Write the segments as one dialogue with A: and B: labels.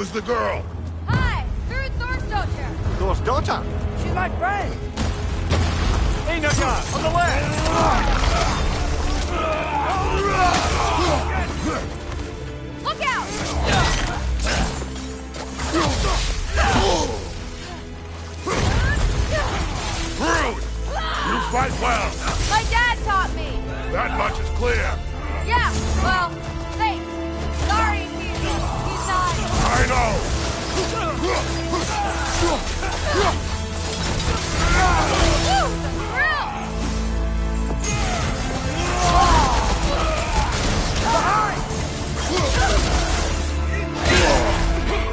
A: Who's the girl?
B: Hi, you're Thor's daughter.
C: Thor's daughter?
D: She's my friend.
C: Hey, Naga, on the way!
B: Look out!
A: Rude! You fight well.
B: My dad taught me.
A: That much is clear.
B: Yeah, well, thanks. Sorry, he's not.
A: I know.
B: Woo!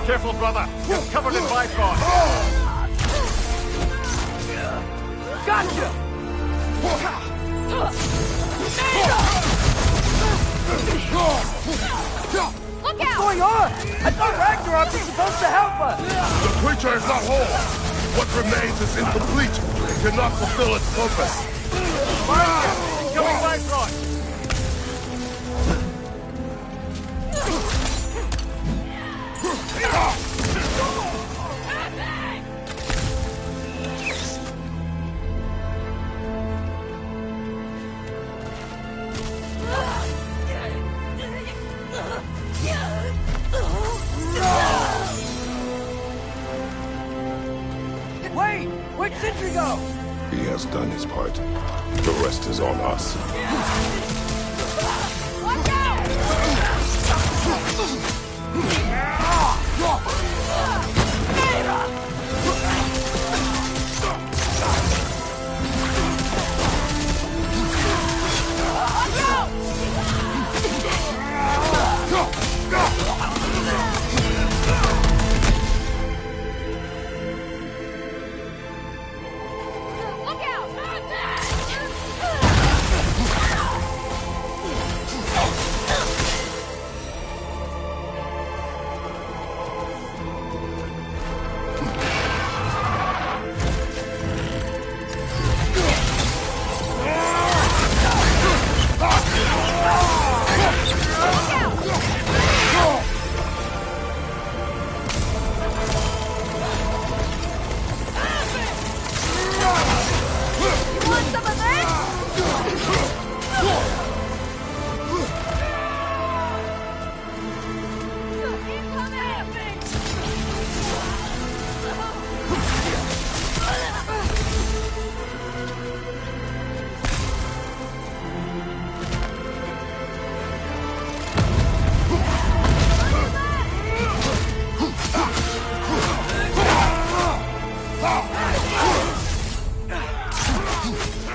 C: Careful, brother. You're covered in Bifrost.
D: Gotcha!
B: Look
D: What's
B: out!
D: going on? I thought Ragnarok was supposed to help us!
A: The creature is not whole. What remains is incomplete. It cannot fulfill its purpose.
C: Incoming Bifrost.
D: Wait! Where'd Sentry go?
A: He has done his part. The rest is on us.
B: Watch out! Look out! Want some of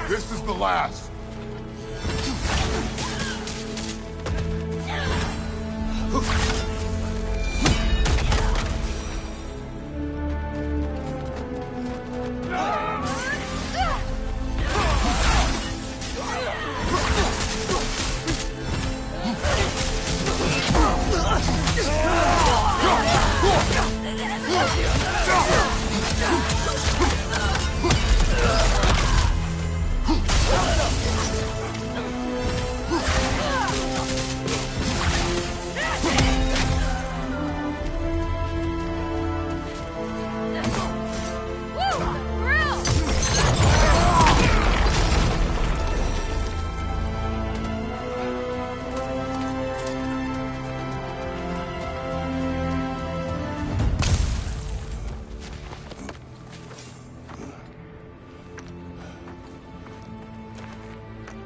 A: This is the last.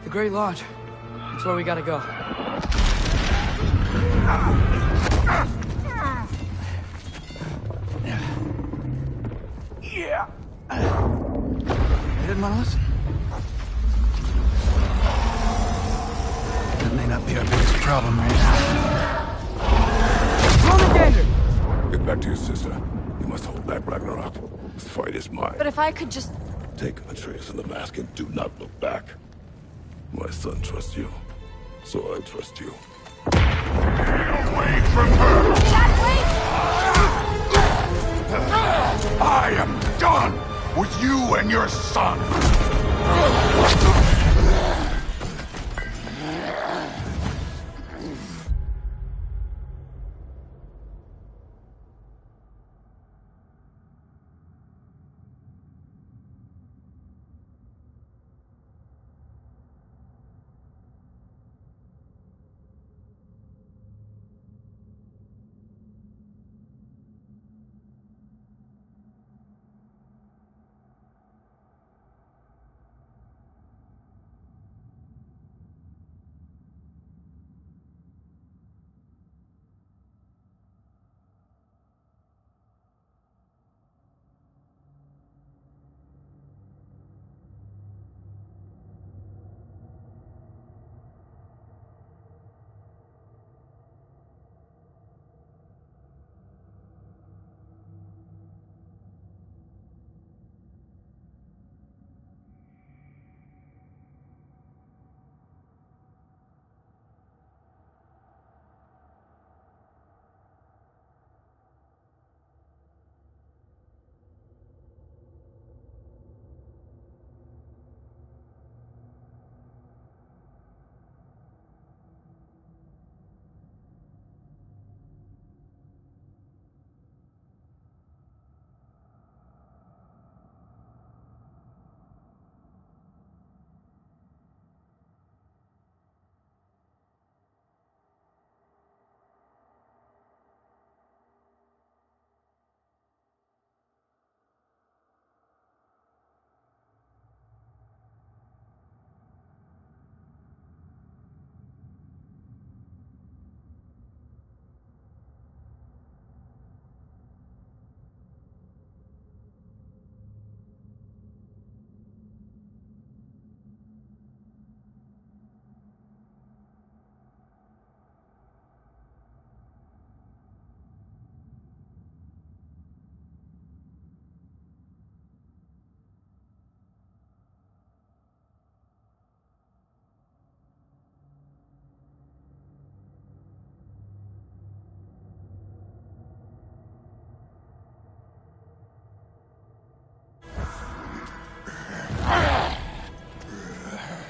D: The Great Lodge. That's where we gotta go. Yeah. They didn't want to listen. That may not be our biggest problem right now. Roman Gander!
A: Get back to your sister. You must hold back Ragnarok. This fight is mine.
B: But if I could just...
A: Take Atreus and the mask and do not look back. My son trusts you, so I trust you. Get away from her!
B: Dad, wait!
A: I am done with you and your son!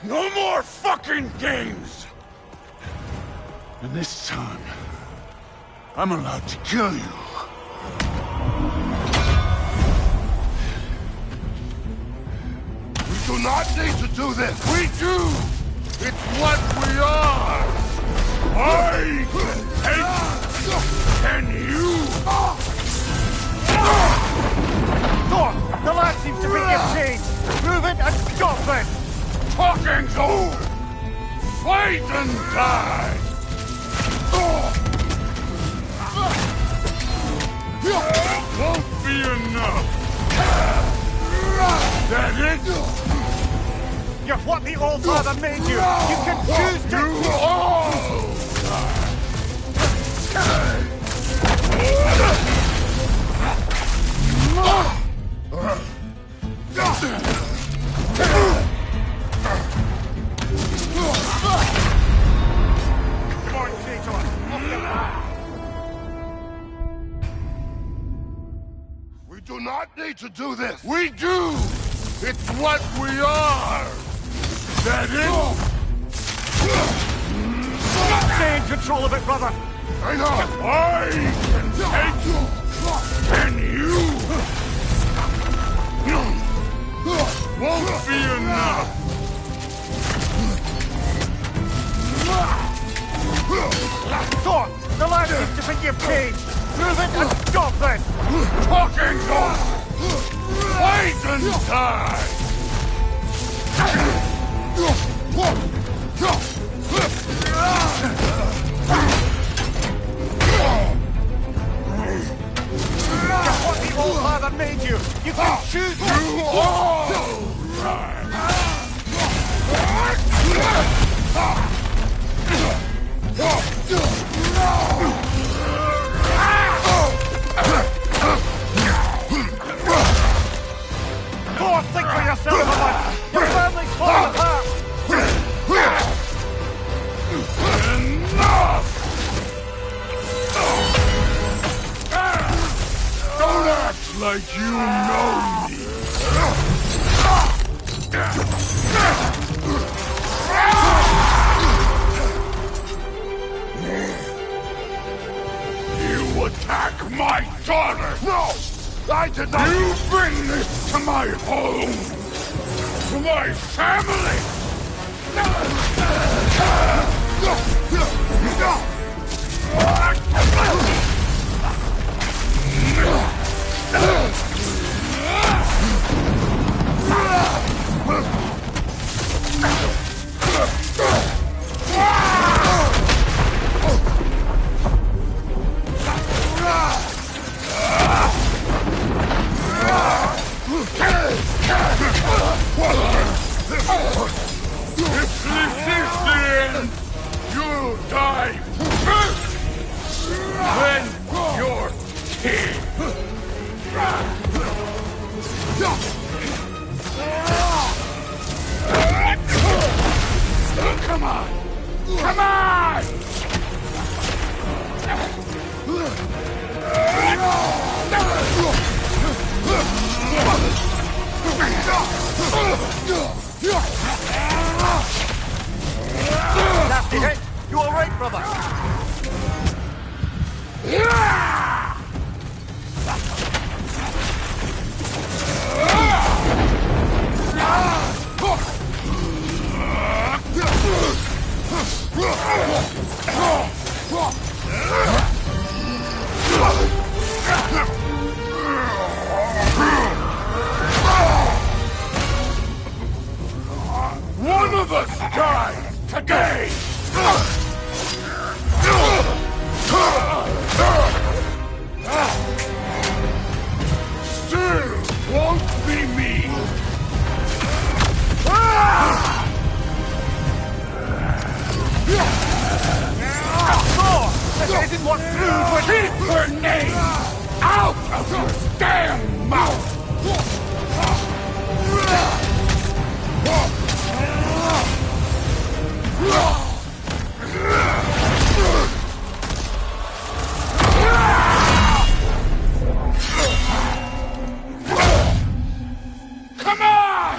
A: No more fucking games! And this time, I'm allowed to kill you. We do not need to do this. We do! It's what we are! I can take... Can you?
C: Thor, the lad seems to be in change. Move it and stop it!
A: Talking's over! Fight and die! Won't be enough! That it?
C: You're what the Old Father made you! You can choose to...
A: You all
C: Come on, Kratos! Off the mat!
A: We do not need to do this. We do! It's what we are! That it?
C: Stay in control of it, brother!
A: I know! I can take you! Can you? Won't be enough!
C: Thor, the lad seems to think you've changed! Move it and stop it!
A: Talking on! Fight and die!
C: You're what the Old Father made you! You can choose to...
A: You all!
C: Thor, think for yourself a moment! Your family's falling apart!
A: Enough! Don't act like you know me! You attack my daughter! No! I did not! You bring this to my home! To my family! If this is the end, you'll die first! Then your king! Come on! Come on!
C: Nasty hit! You alright, brother?
A: One of us died today! Still won't be me!
C: Thor! This isn't what food would...
A: Keep her name out of your damn mouth! Come on!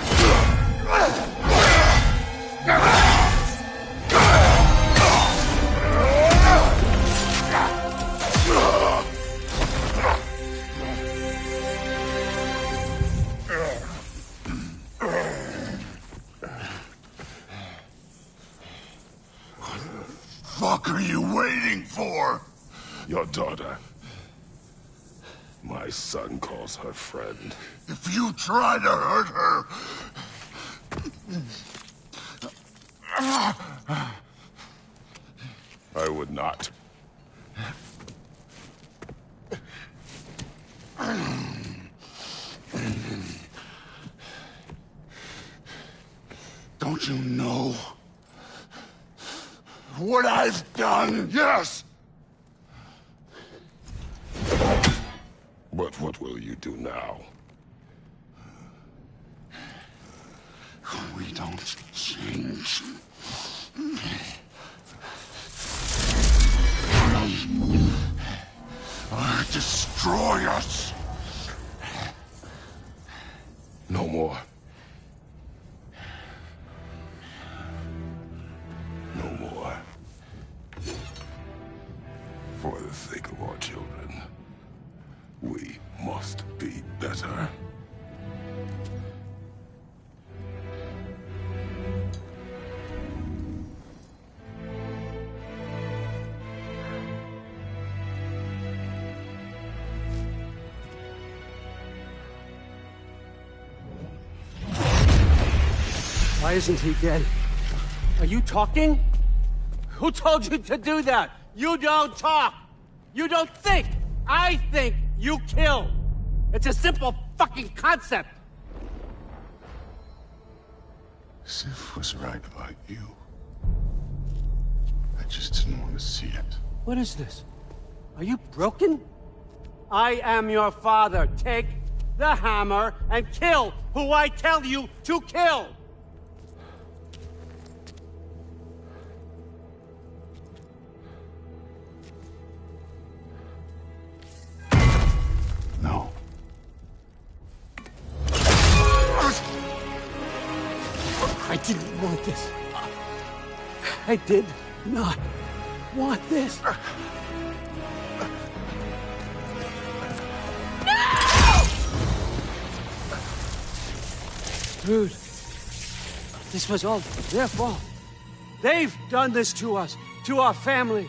A: fuck are you waiting for? Your daughter. My son calls her friend. If you try to hurt her... I would not. Don't you know what I've done? Yes! But what will you do now? We don't change. Or destroy us. No more. No more. For the sake of our children, we must be better.
E: Why isn't he dead? Are you talking? Who told you to do that? You don't talk! You don't think! I think, you kill! It's a simple fucking concept!
A: Sif was right about you. I just didn't want to see it.
E: What is this? Are you broken? I am your father. Take the hammer and kill who I tell you to kill!
A: No.
E: I didn't want this. I did not want this. No! Dude, this was all their fault. They've done this to us, to our family.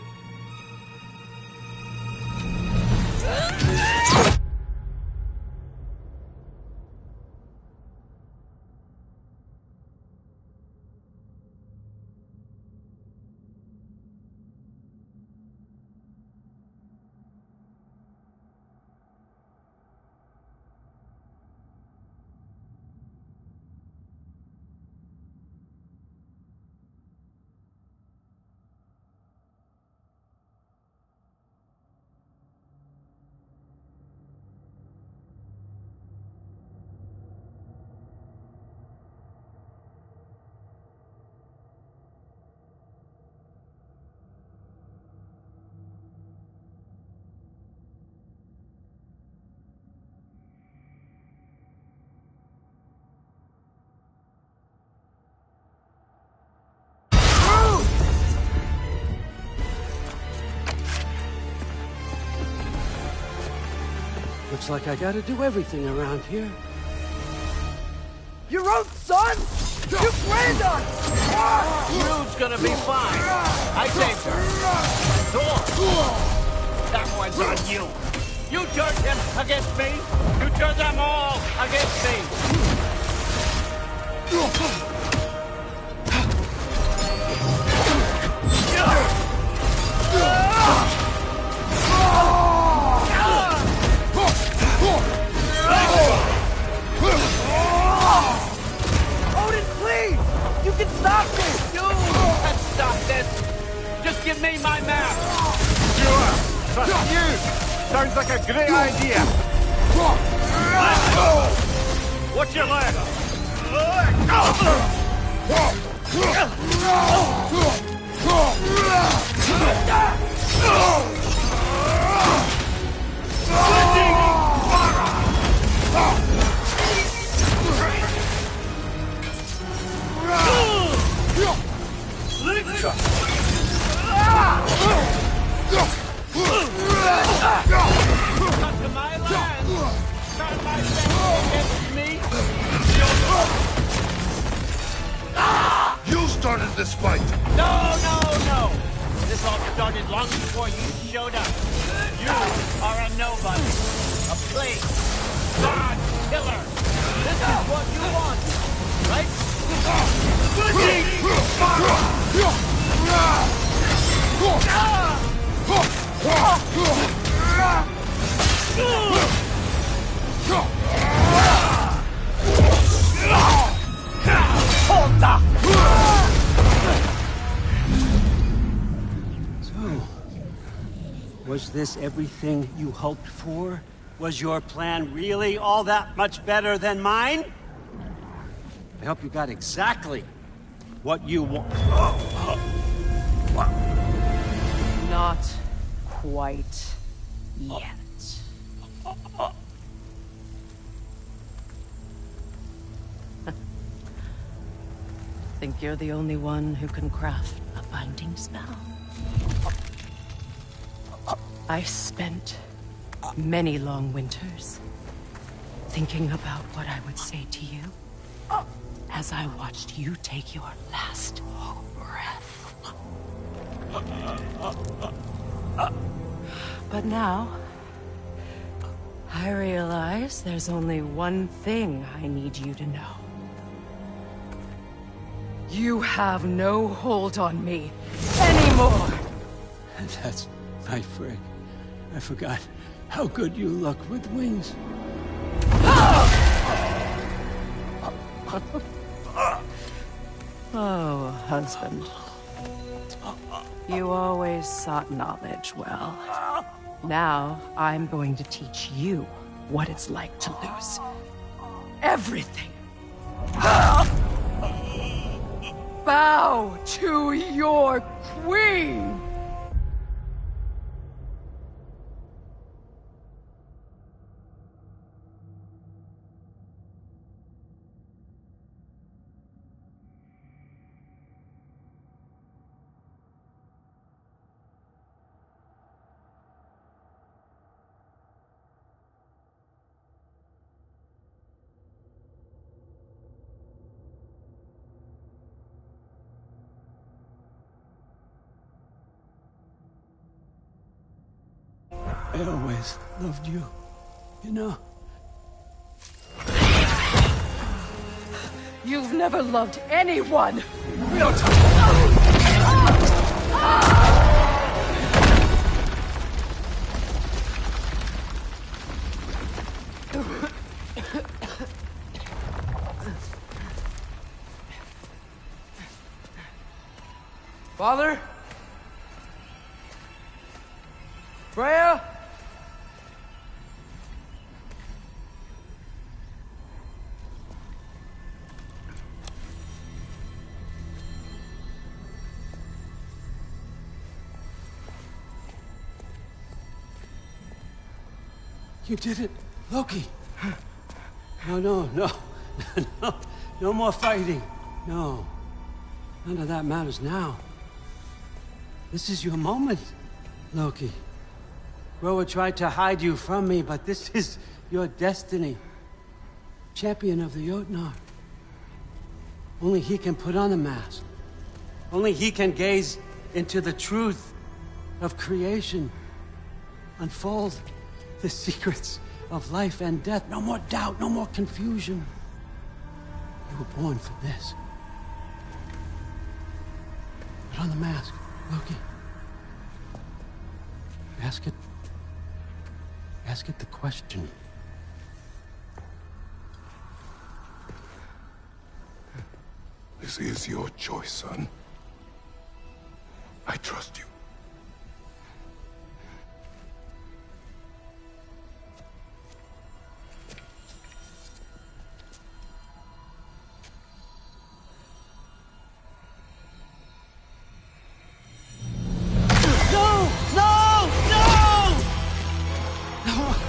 E: Looks like I gotta do everything around here.
C: Your own son? You planned on!
E: Rude's gonna be fine. I saved her. Thor! That one's on you. You turned him against me. You turned them all against me.
C: Odin, please! You can stop this!
E: You can stop this. Just give me my map.
C: Sure! Trust you! Sounds like a great idea!
E: What's your leg? Come to my land. Turn my family against me.
A: You started this fight!
E: No, no, no. This all started long before you showed up. You are a nobody. A plague. God killer. This is what you want, right? So, was this everything you hoped for? Was your plan really all that much better than mine? I hope you got exactly what you want.
B: Not quite yet. Think you're the only one who can craft a binding spell? I spent many long winters thinking about what I would say to you as I watched you take your last breath. But now, I realize there's only one thing I need you to know. You have no hold on me anymore!
E: And that's my friend. I forgot how good you look with wings.
B: Oh, husband. You always sought knowledge well. Now, I'm going to teach you what it's like to lose everything. Bow to your queen!
E: I always loved you, you know?
B: You've never loved anyone!
E: We don't talk.
D: Father? Freya?
E: You did it, Loki. No. No more fighting. No. None of that matters now. This is your moment, Loki. Groa tried to hide you from me, but this is your destiny. Champion of the Jotnar. Only he can put on the mask. Only he can gaze into the truth of creation. Unfold the secrets of life and death. No more doubt, no more confusion. You were born for this. Put on the mask, Loki. Ask it the question.
A: This is your choice, son. I trust you.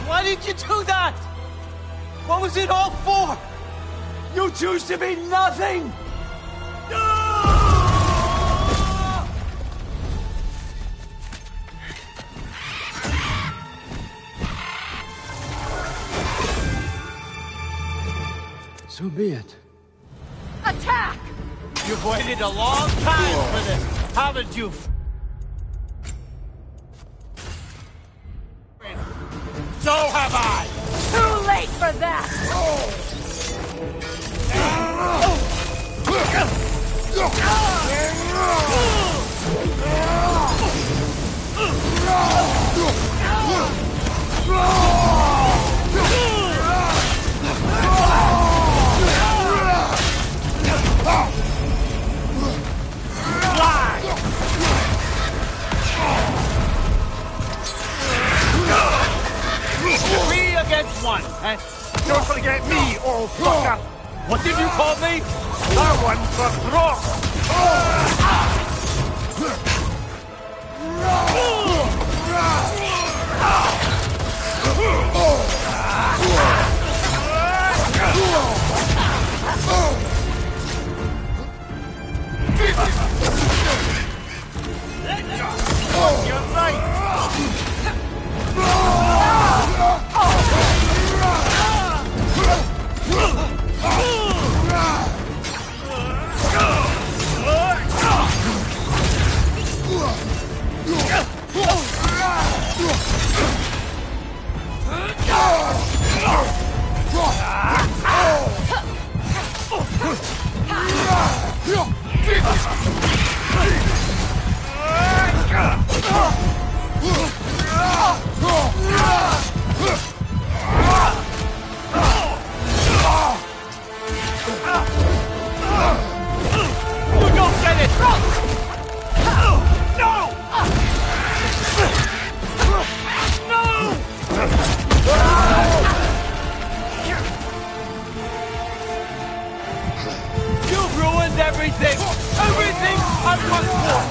E: Why did you do that? What was it all for? You choose to be nothing! So be it.
B: Attack!
E: You've waited a long time for this, haven't you? So have I!
B: Too late for that!
E: Three against one, eh?
C: Don't forget me, old fucker!
E: What did you call me?
C: That one's for Brock! You're right!
E: You don't get it! You've ruined everything! Everything I was for!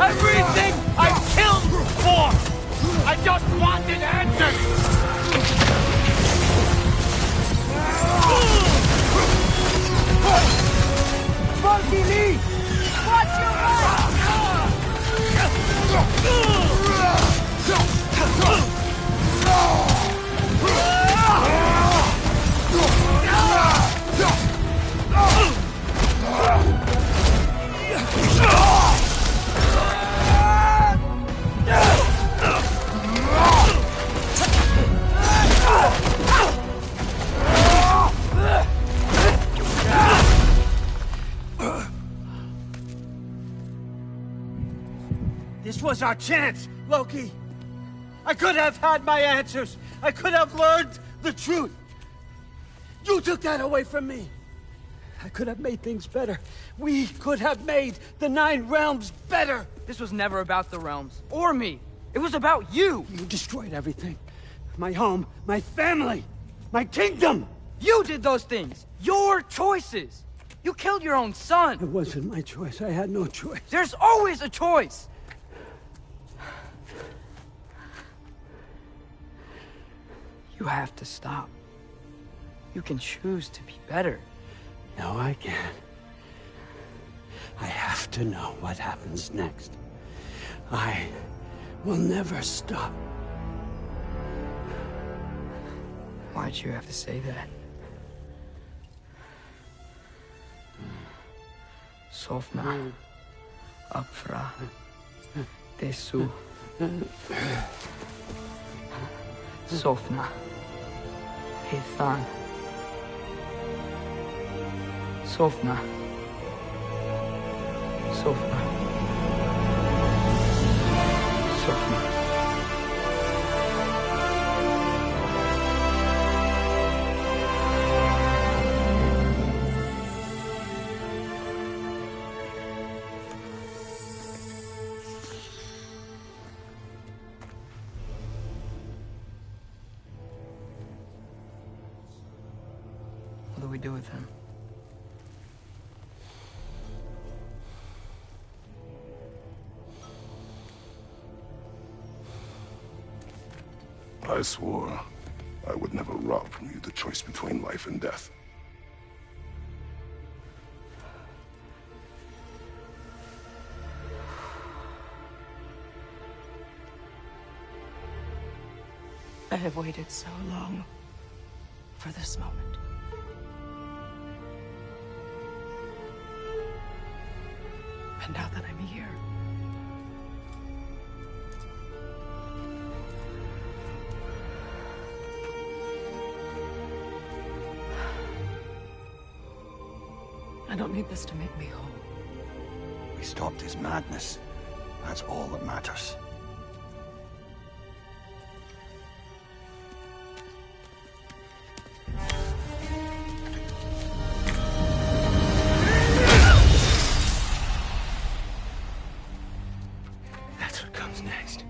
E: Everything I killed for! I just wanted answers!
C: Monkey Lee!
B: Watch your back!
E: This was our chance, Loki! I could have had my answers! I could have learned the truth! You took that away from me! I could have made things better. We could have made the 9 realms better!
D: This was never about the realms, or me. It was about you!
E: You destroyed everything. My home, my family, my kingdom!
D: You did those things! Your choices! You killed your own son!
E: It wasn't my choice. I had no choice.
D: There's always a choice! You have to stop. You can choose to be better.
E: No, I can't. I have to know what happens next. I will never stop.
D: Why'd you have to say that? Sofna. Apfra. Desu. Sofna. Hethan. Sofna. Sofna. Sofna. What do we do with him?
A: I swore I would never rob from you the choice between life and death.
B: I have waited so long for this moment. And now that I'm here, I don't need this to make me whole.
D: We stopped his madness. That's all that matters. That's what comes next.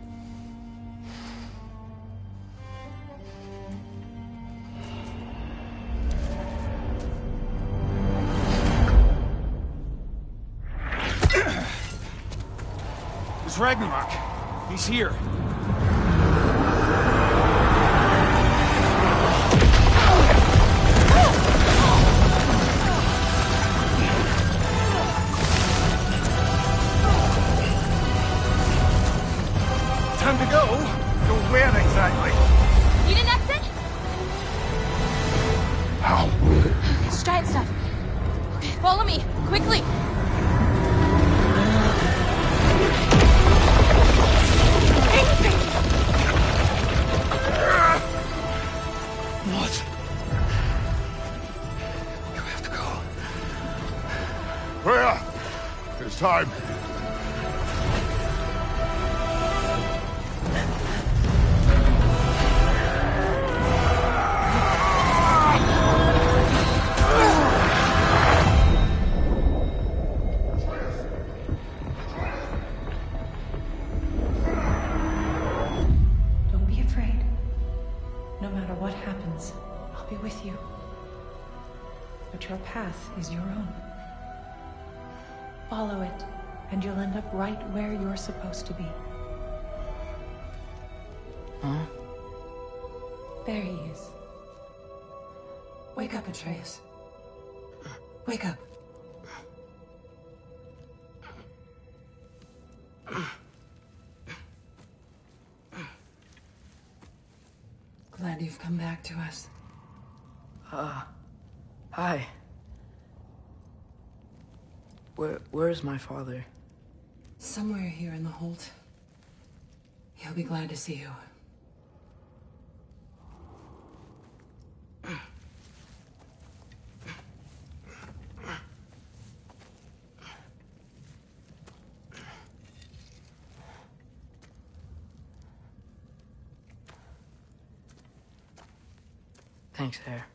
C: It's Ragnarok. He's here. Time to go. Go where exactly?
F: Need an exit?
A: How?
F: It's giant stuff. Okay, follow me, quickly.
D: What? You have to go.
A: Freya! It's time.
B: Don't be afraid. No matter what happens, I'll be with you. But your path is your own. Follow it, and you'll end up right where you're supposed to be.
G: Huh?
B: There he is. Wake up, Atreus. Wake up. Glad you've come back to us.
G: Hi. Where's my father?
B: Somewhere here in the hold. He'll be glad to see you.
G: Thanks, Hare.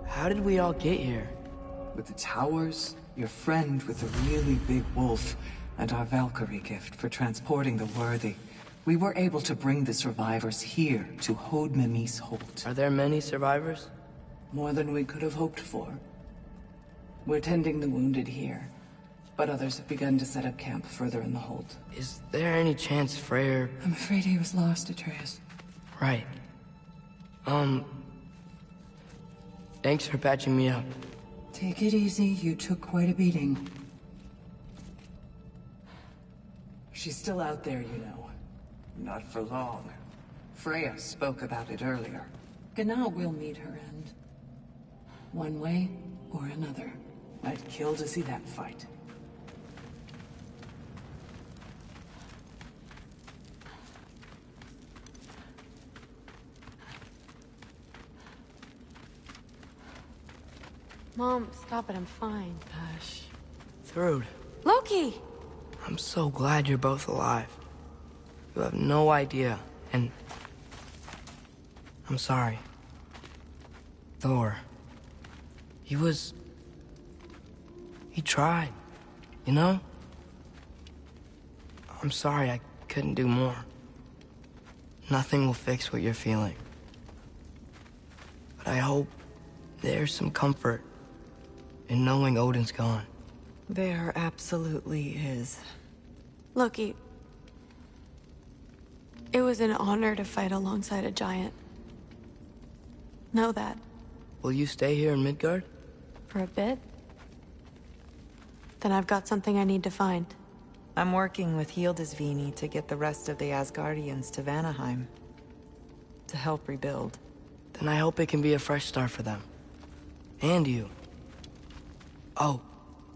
G: How did we all get here?
H: With the towers, your friend with the really big wolf, and our Valkyrie gift for transporting the worthy, we were able to bring the survivors here to Hod Mimi's hold.
G: Are there many survivors?
H: More than we could have hoped for. We're tending the wounded here, but others have begun to set up camp further in the hold.
G: Is there any chance Freyr...
B: I'm afraid he was lost, Atreus.
G: Right. Thanks for patching me up.
B: Take it easy, you took quite a beating.
H: She's still out there, you know. Not for long. Freya spoke about it earlier.
B: Gna will meet her end. One way or another.
H: I'd kill to see that fight.
F: Mom, stop it, I'm fine.
G: Gosh. Thrud,
F: Loki!
G: I'm so glad you're both alive. You have no idea, and... I'm sorry. Thor. He tried, you know? I'm sorry I couldn't do more. Nothing will fix what you're feeling. But I hope there's some comfort in knowing Odin's gone.
I: There absolutely is.
F: Loki, it was an honor to fight alongside a giant. Know that.
G: Will you stay here in Midgard?
F: For a bit? Then I've got something I need to find.
I: I'm working with Hildisvini to get the rest of the Asgardians to Vanaheim. To help rebuild.
G: Then I hope it can be a fresh start for them. And you. Oh,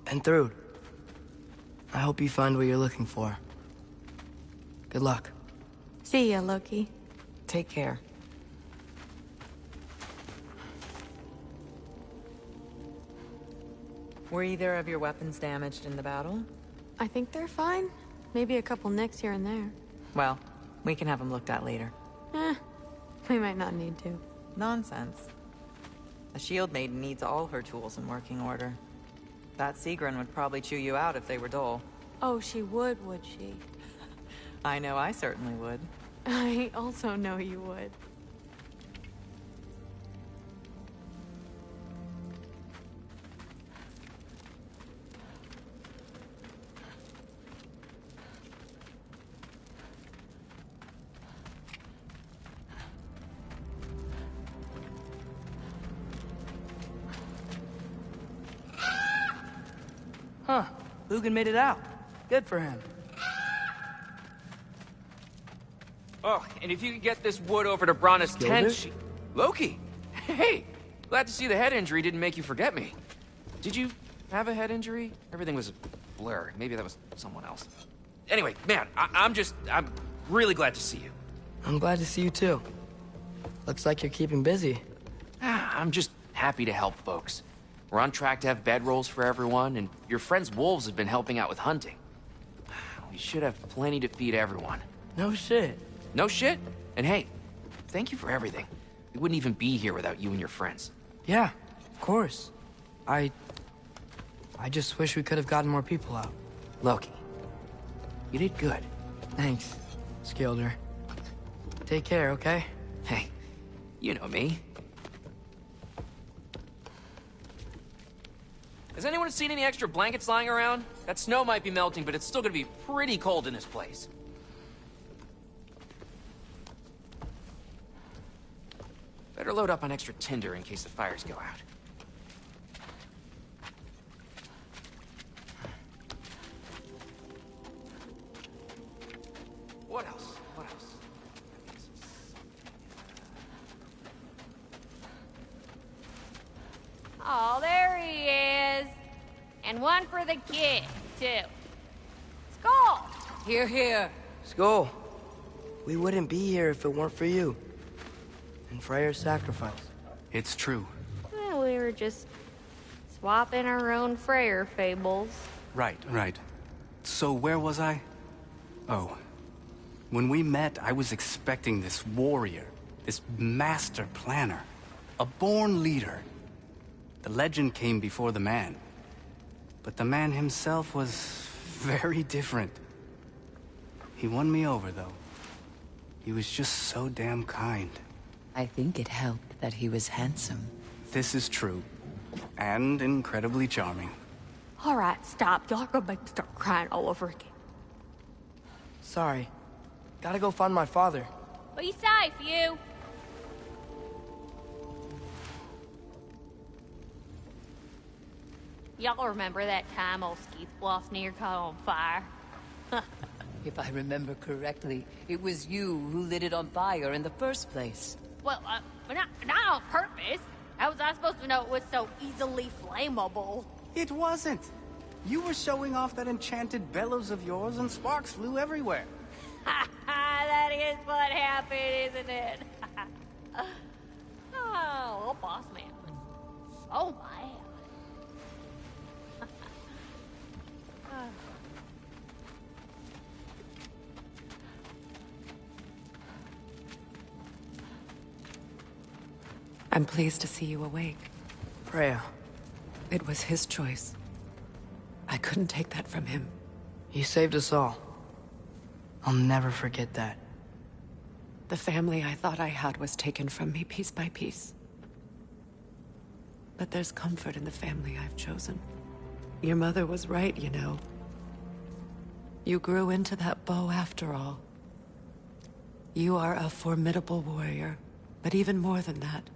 G: and Thrud. I hope you find what you're looking for. Good luck.
F: See ya, Loki.
I: Take care. Were either of your weapons damaged in the battle?
F: I think they're fine. Maybe a couple nicks here and there.
I: Well, we can have them looked at later.
F: We might not need to.
I: Nonsense. A shield maiden needs all her tools in working order. That Seagrin would probably chew you out if they were dull.
F: Oh, she would she?
I: I know I certainly would.
F: I also know you would.
G: Huh. Lugan made it out. Good for him.
J: Oh, and if you could get this wood over to Brana's tent... Loki! Hey! Glad to see the head injury didn't make you forget me. Did you have a head injury? Everything was a blur. Maybe that was someone else. Anyway, man, I'm really glad to see you.
G: I'm glad to see you too. Looks like you're keeping busy.
J: I'm just happy to help folks. We're on track to have bedrolls for everyone, and your friend's wolves have been helping out with hunting. We should have plenty to feed everyone.
G: No shit.
J: No shit? And hey, thank you for everything. We wouldn't even be here without you and your friends.
G: Yeah, of course. I just wish we could have gotten more people out.
J: Loki, you did good.
G: Thanks, Skilder. Take care, okay?
J: Hey, you know me. Has anyone seen any extra blankets lying around? That snow might be melting, but it's still gonna be pretty cold in this place. Better load up on extra tinder in case the fires go out. What else? What else?
K: Oh, there he is. And one for the kid, too. Skull!
G: Here, here. Skull. We wouldn't be here if it weren't for you. And Freyr's sacrifice.
L: It's true.
K: Well, we were just swapping our own Freyr fables.
L: Right. So where was I? Oh. When we met, I was expecting this warrior, this master planner, a born leader. The legend came before the man. But the man himself was very different. He won me over, though. He was just so damn kind.
M: I think it helped that he was handsome.
L: This is true. And incredibly charming.
F: All right, stop. Y'all are gonna make me start crying all over again.
G: Sorry. Gotta go find my father.
K: Be safe, you. Y'all remember that time old Skeeth Bluff near caught on fire?
M: If I remember correctly, it was you who lit it on fire in the first place.
K: Well, not on purpose. How was I supposed to know it was so easily flammable?
L: It wasn't. You were showing off that enchanted bellows of yours and sparks flew everywhere.
K: That is what happened, isn't it? Oh, old boss man. Oh my.
B: I'm pleased to see you awake.
G: Freya.
B: It was his choice. I couldn't take that from him.
G: He saved us all. I'll never forget that.
B: The family I thought I had was taken from me piece by piece. But there's comfort in the family I've chosen. Your mother was right, you know. You grew into that bow after all. You are a formidable warrior, but even more than that,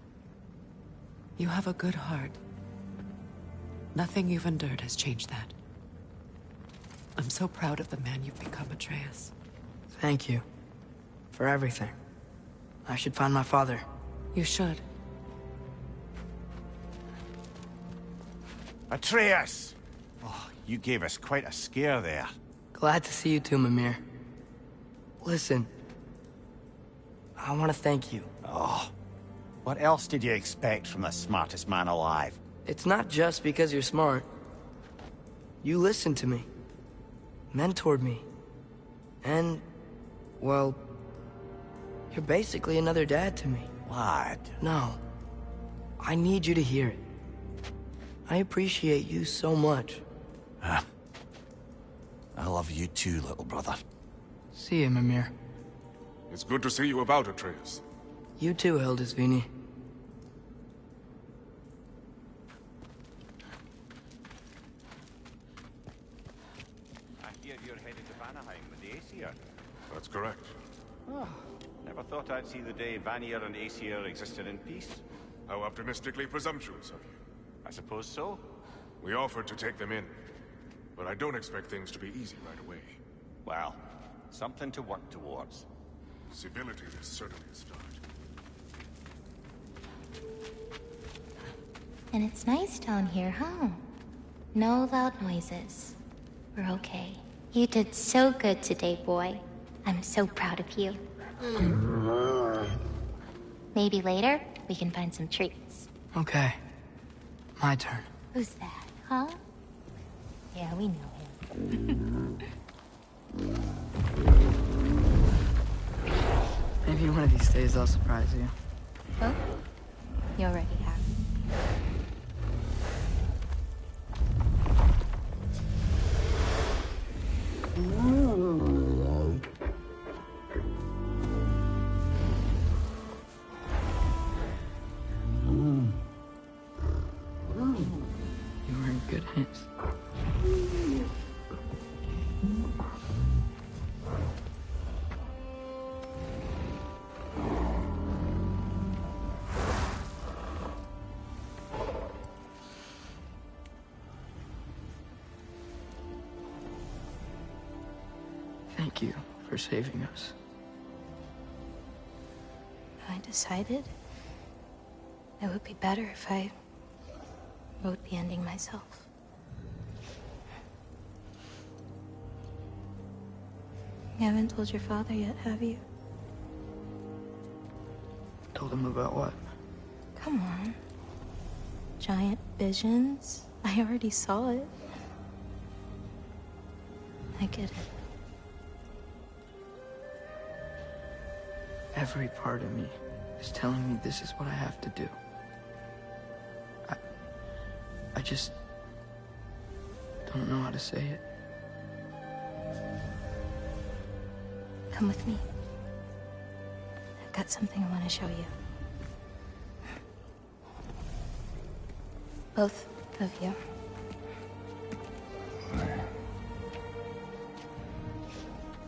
B: you have a good heart. Nothing you've endured has changed that. I'm so proud of the man you've become, Atreus.
G: Thank you. For everything. I should find my father.
B: You should.
C: Atreus! Oh, You gave us quite a scare there.
G: Glad to see you too, Mimir. Listen, I want to thank you.
C: Oh, what else did you expect from the smartest man alive?
G: It's not just because you're smart. You listened to me, mentored me, and, well, you're basically another dad to me.
C: Lad.
G: No, I need you to hear it. I appreciate you so much.
C: I love you too, little brother.
G: See you, Mimir.
A: It's good to see you about, Atreus.
G: You too, Hildisvini.
C: I hear you're headed to Vanaheim with the Aesir.
A: That's correct.
C: Oh, never thought I'd see the day Vanir and Aesir existed in peace.
A: How optimistically presumptuous of you.
C: I suppose so.
A: We offered to take them in, but I don't expect things to be easy right away.
C: Well, something to work towards.
A: Civility is certainly a start.
N: And it's nice down here, huh? No loud noises. We're okay. You did so good today, boy. I'm so proud of you. Maybe later, we can find some treats.
G: Okay. My turn.
N: Who's that, huh? Yeah, we know him.
G: Maybe one of these days I'll surprise you.
N: Oh? You already have.
G: You were in good hands. Thank you for saving us.
N: I decided it would be better if I wrote the ending myself. You haven't told your father yet, have you?
G: Told him about what?
N: Come on. Giant visions? I already saw it. I get it.
G: Every part of me is telling me this is what I have to do. I just don't know how to say it.
N: Come with me. I've got something I want to show you. Both of you.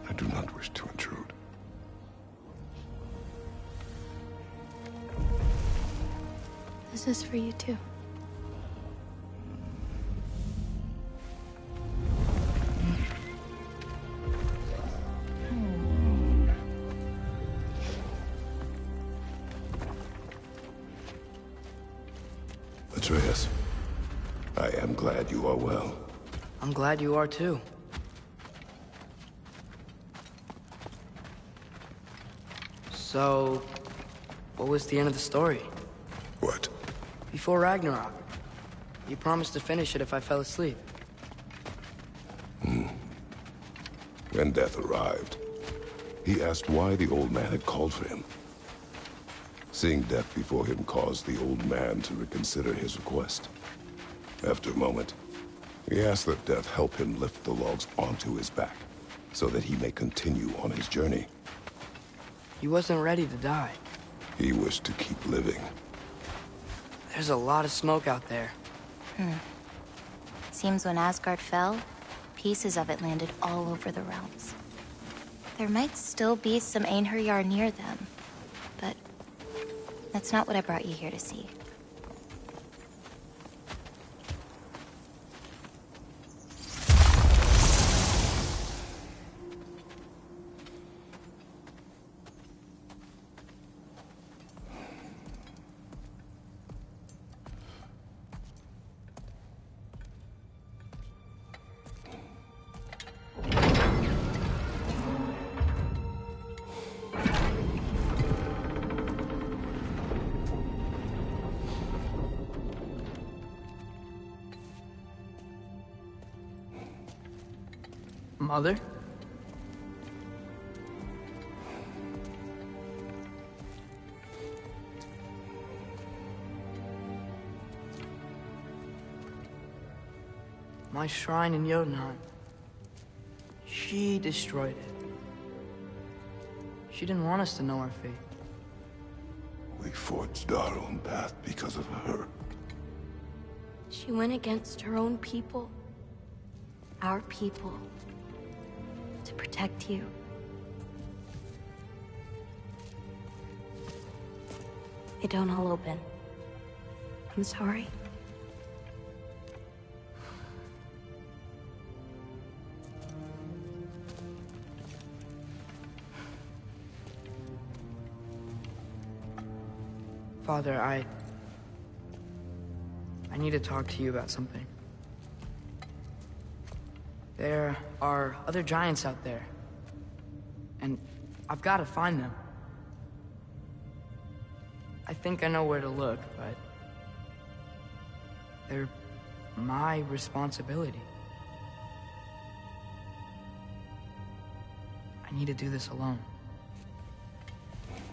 A: I do not wish to intrude.
N: This is for you too.
A: Atreus, I am glad you are well.
G: I'm glad you are too. So, what was the end of the story?
A: What?
G: Before Ragnarok. You promised to finish it if I fell asleep.
A: When death arrived, he asked why the old man had called for him. Seeing death before him caused the old man to reconsider his request. After a moment, he asked that death help him lift the logs onto his back, so that he may continue on his journey.
G: He wasn't ready to die.
A: He wished to keep living.
G: There's a lot of smoke out there.
N: Seems when Asgard fell, pieces of it landed all over the realms. There might still be some Einherjar near them, but that's not what I brought you here to see.
G: Mother? My shrine in Jotunheim. She destroyed it. She didn't want us to know our fate.
A: We forged our own path because of her.
F: She went against her own people. Our people. To protect you. They don't all open. I'm sorry.
G: Father, I need to talk to you about something. There are other giants out there, and I've got to find them. I think I know where to look, but they're my responsibility. I need to do this alone.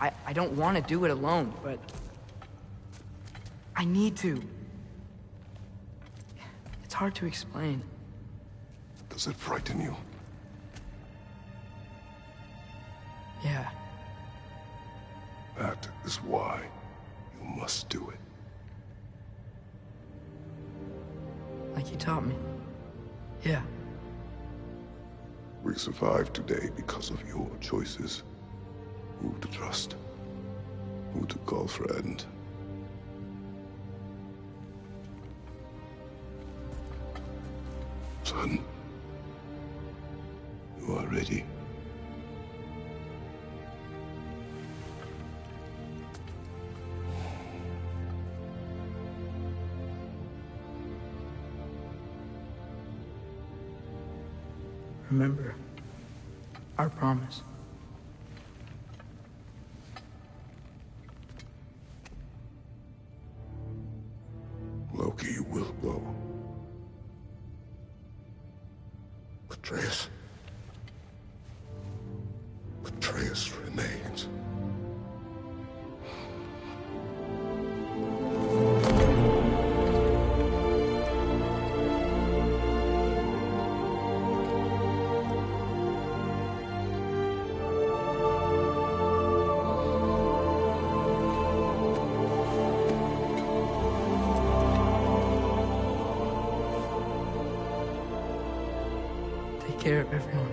G: I don't want to do it alone, but I need to. It's hard to explain.
A: Does it frighten you?
G: Yeah.
A: That is why you must do it.
G: Like you taught me. Yeah.
A: We survived today because of your choices. Who to trust, who to call friend. Son, you are ready.
G: Remember our promise.
A: Loki will go. Atreus. Atreus remains.
G: Take care of everyone.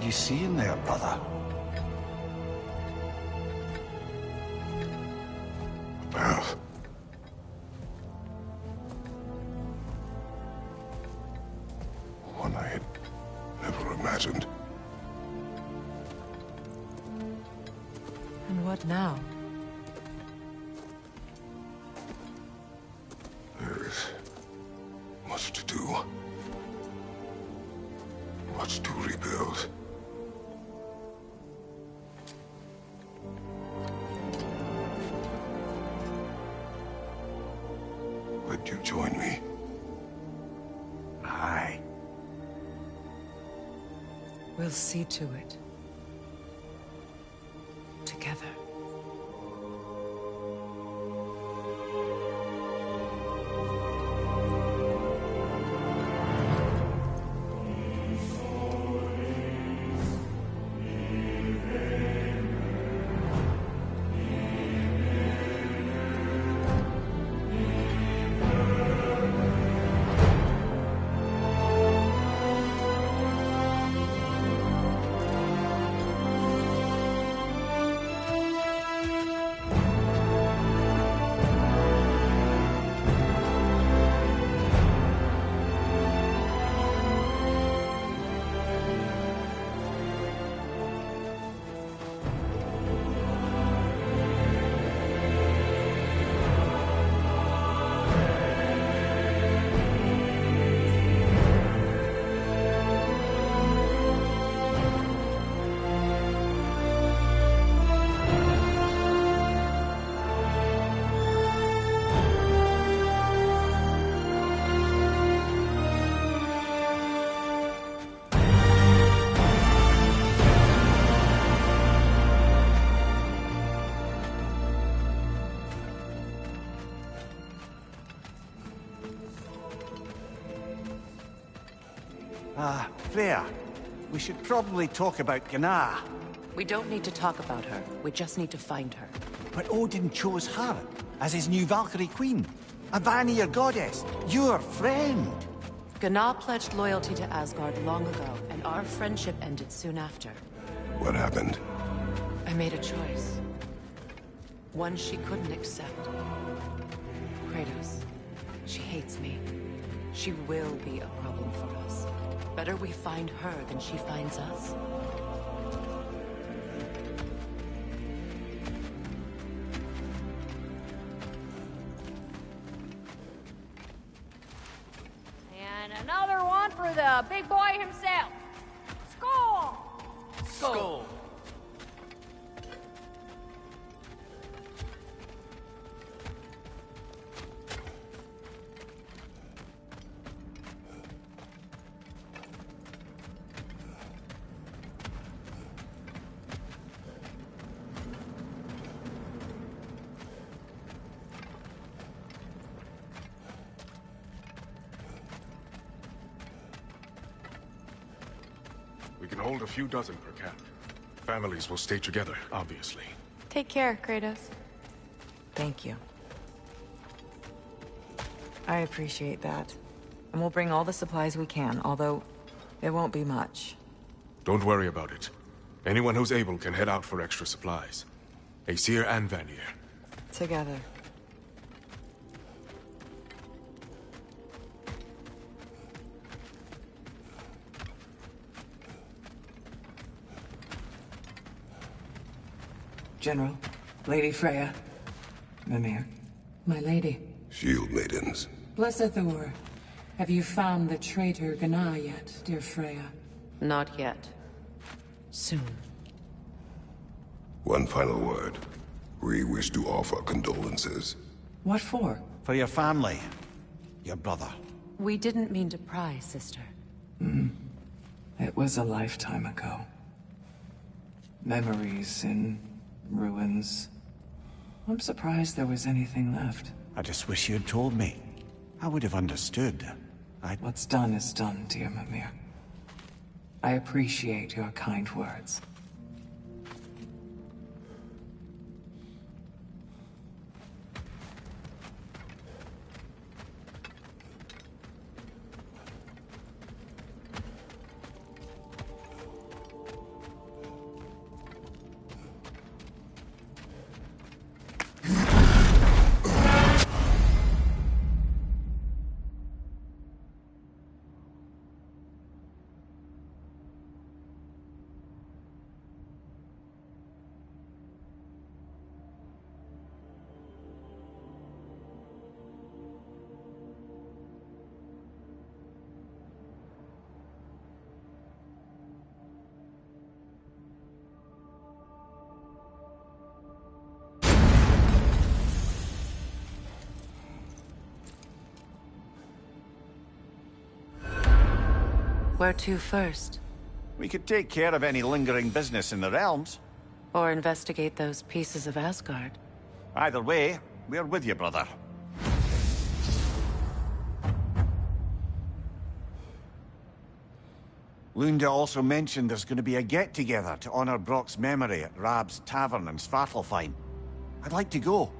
C: did you see in there, brother?
A: Path. One I had never imagined.
I: And what now?
A: There is much to do. Much to rebuild. Would you join me?
C: Aye.
B: We'll see to it. Together.
C: Freya, we should probably talk about Gná.
B: We don't need to talk about her. We just need to find her.
C: But Odin chose her as his new Valkyrie queen. A Vanir goddess, your friend.
B: Gná pledged loyalty to Asgard long ago, and our friendship ended soon after.
A: What happened?
B: I made a choice. One she couldn't accept. Kratos. She hates me. She will be a problem for us. Better we find her than she finds us.
K: And another one for the big boy himself. Skull!
L: Skull!
O: We can hold a few dozen per camp. Families will stay together, obviously.
F: Take care, Kratos.
I: Thank you. I appreciate that. And we'll bring all the supplies we can, although it won't be much.
O: Don't worry about it. Anyone who's able can head out for extra supplies. Aesir and Vanir.
I: Together.
H: General, Lady Freya, Mimir, my lady.
A: Shield maidens.
H: Blessed Thor, have you found the traitor Gná yet, dear Freya?
B: Not yet. Soon.
A: One final word. We wish to offer condolences.
H: What for?
C: For your family. Your brother.
B: We didn't mean to pry, sister.
H: It was a lifetime ago. Memories in ruins. I'm surprised there was anything left.
C: I just wish you had told me. I would have understood.
H: What's done is done, dear Mimir. I appreciate your kind words.
B: Where to first?
C: We could take care of any lingering business in the realms.
B: Or investigate those pieces of Asgard?
C: Either way, we're with you, brother. Lunda also mentioned there's going to be a get-together to honor Brock's memory at Rab's Tavern in Svartalfheim. I'd like to go.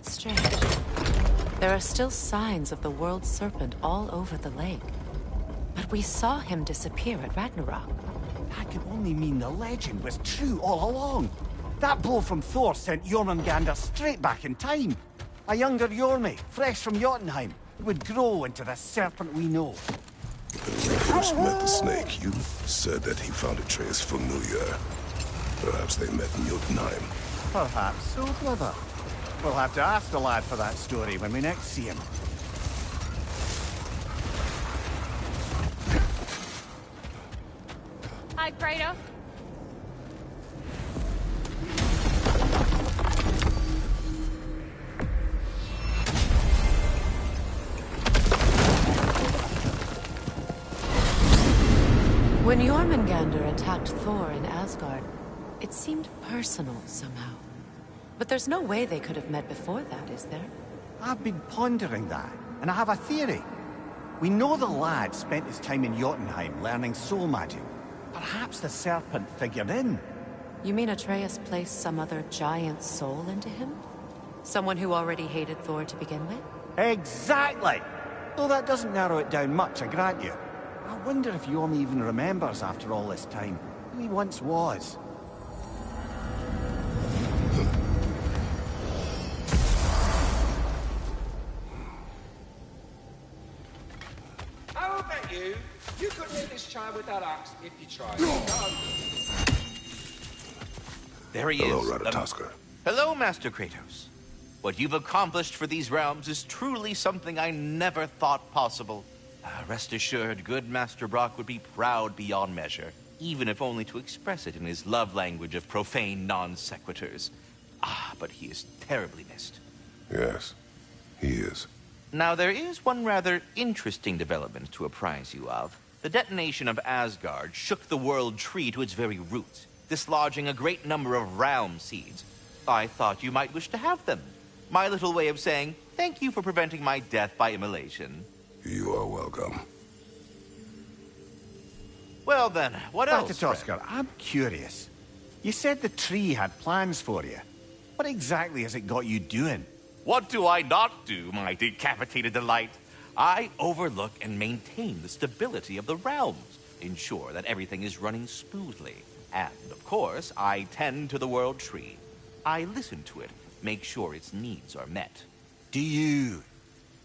B: It's strange. There are still signs of the world serpent all over the lake. But we saw him disappear at Ragnarok.
C: That could only mean the legend was true all along. That blow from Thor sent Jormungandr straight back in time. A younger Jormi, fresh from Jotunheim, would grow into the serpent we know.
A: When we first met the snake, you said that he found Atreus familiar. Perhaps they met in Jotunheim.
C: Perhaps so, brother. We'll have to ask the lad for that story when we next see him.
K: Hi, Kratos.
B: When Jormungandr attacked Thor in Asgard, it seemed personal somehow. But there's no way they could have met before that, is there?
C: I've been pondering that, and I have a theory. We know the lad spent his time in Jotunheim learning soul magic. Perhaps the serpent figured in.
B: You mean Atreus placed some other giant soul into him? Someone who already hated Thor to begin with?
C: Exactly! Though that doesn't narrow it down much, I grant you. I wonder if Yomi even remembers after all this time who he once was.
P: I'll bet you couldn't hit this child with that axe if you tried.
Q: There he
A: Hello,
Q: is.
A: Ratatoskr.
Q: Hello, Master Kratos. What you've accomplished for these realms is truly something I never thought possible. Rest assured, good Master Brock would be proud beyond measure, even if only to express it in his love language of profane non-sequiturs. But he is terribly missed.
A: Yes, he is.
Q: Now, there is one rather interesting development to apprise you of. The detonation of Asgard shook the world tree to its very roots, dislodging a great number of realm seeds. I thought you might wish to have them. My little way of saying, thank you for preventing my death by immolation.
A: You are welcome.
Q: Well then, what else?
C: Ratatoskr, I'm curious. You said the tree had plans for you. What exactly has it got you doing?
Q: What do I not do, my decapitated delight? I overlook and maintain the stability of the realms, ensure that everything is running smoothly. And, of course, I tend to the world tree. I listen to it, make sure its needs are met.
C: Do you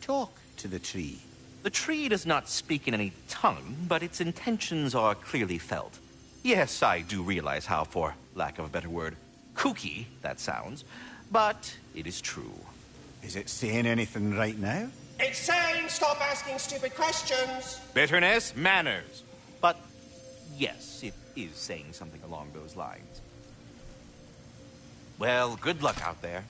C: talk to the tree?
Q: The tree does not speak in any tongue, but its intentions are clearly felt. Yes, I do realize how, for lack of a better word, kooky that sounds, but it is true.
C: Is it saying anything right now?
P: It's saying stop asking stupid questions.
Q: Bitterness, manners. But yes, it is saying something along those lines. Well, good luck out there.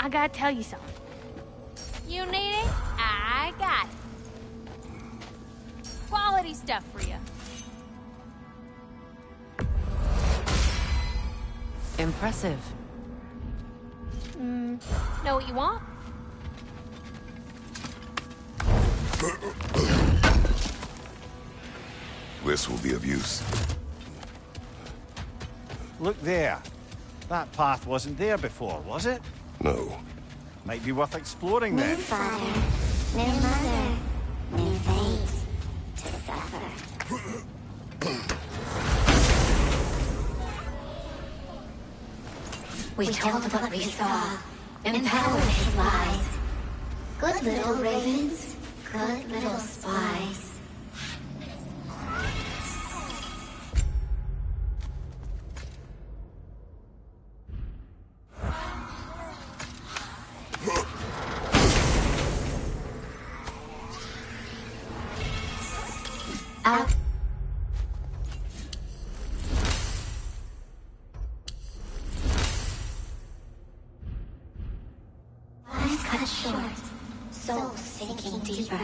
K: I gotta tell you something. You need it? I got it. Quality stuff for you.
B: Impressive.
K: Know what you want?
A: This will be of use.
C: Look there. That path wasn't there before, was it?
A: No.
C: Might be worth exploring then.
R: New father, new mother, new fate to suffer. We told what we saw, empowered his lies. Good little ravens, good little spies. Out. Lives cut short, souls sinking deeper.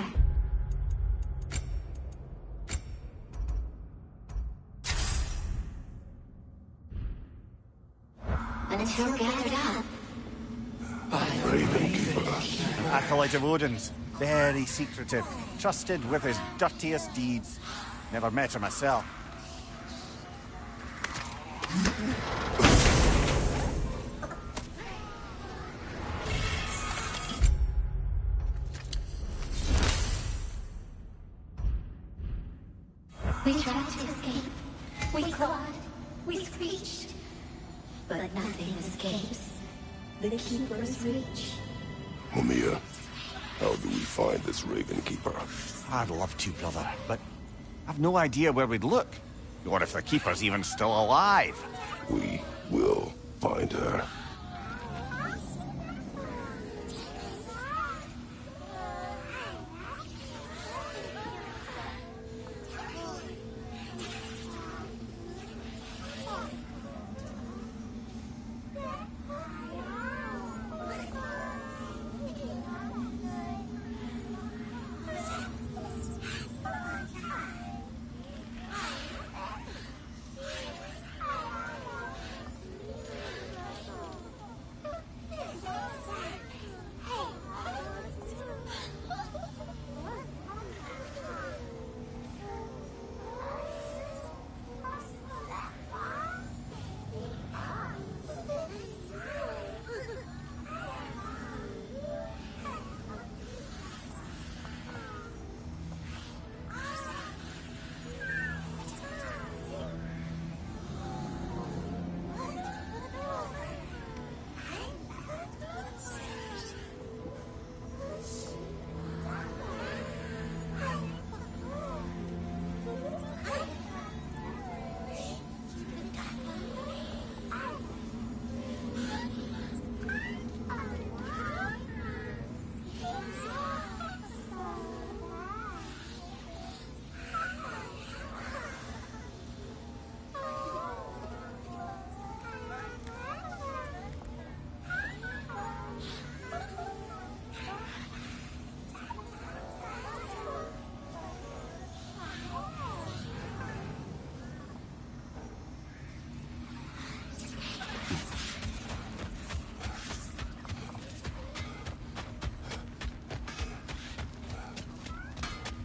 R: Until gathered up.
A: Raven Keeper.
C: Acolyte of Odin's. Very secretive. Trusted with his dirtiest deeds. Never met her myself.
R: We tried to escape. We clawed. We screeched. But nothing escapes the Keeper's reach.
A: Mamiya, how do we find this Raven Keeper?
C: I'd love to, brother, but I've no idea where we'd look. Or if the Keeper's even still alive.
A: We will find her.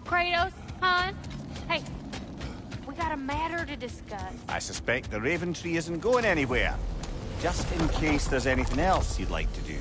K: Kratos, hon? Hey, we got a matter to discuss.
C: I suspect the Raven Tree isn't going anywhere. Just in case there's anything else you'd like to do.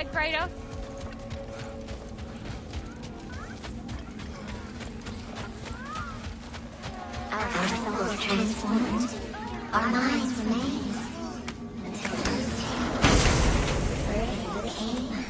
K: it, Kratos.
R: Our souls transformed. Our minds remained. Until those two where came.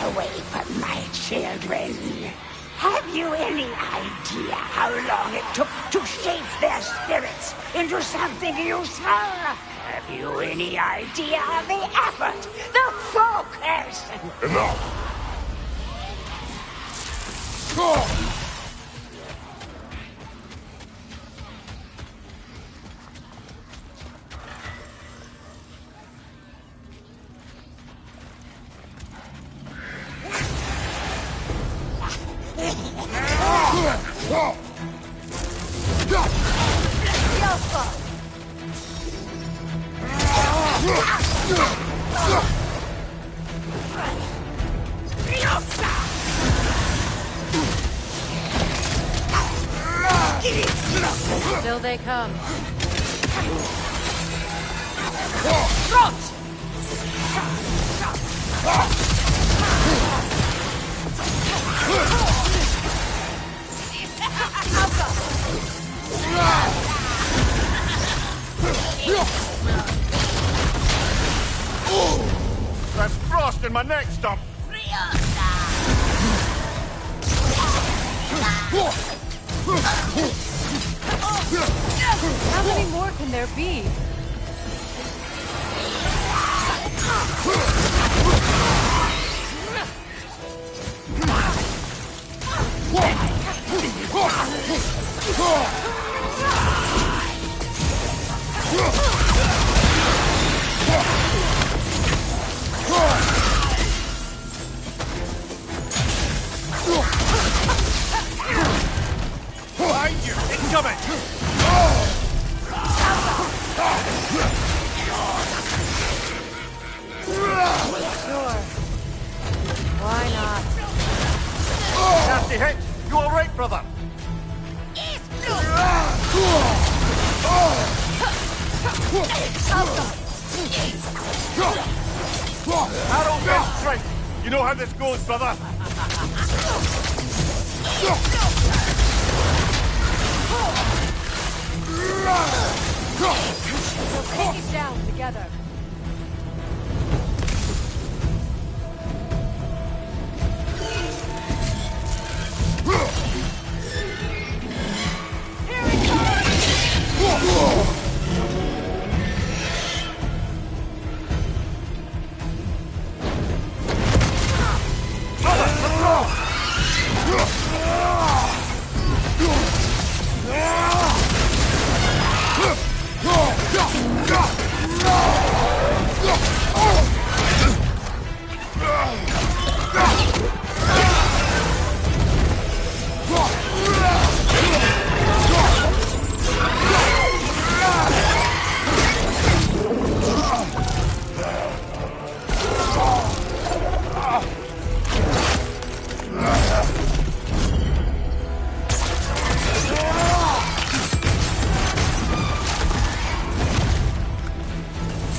S: Away from my children. Have you any idea how long it took to shape their spirits into something useful? Have you any idea of the effort, the focus?
A: Enough!
B: Still they come.
E: That's frost in my neck stump.
B: How many more can there be?
E: Behind you! Incoming!
B: Sure. Why not?
E: Nasty hit! You alright, brother? Arrow and strike! You know how this goes, brother!
B: We'll take it down together. Here it comes!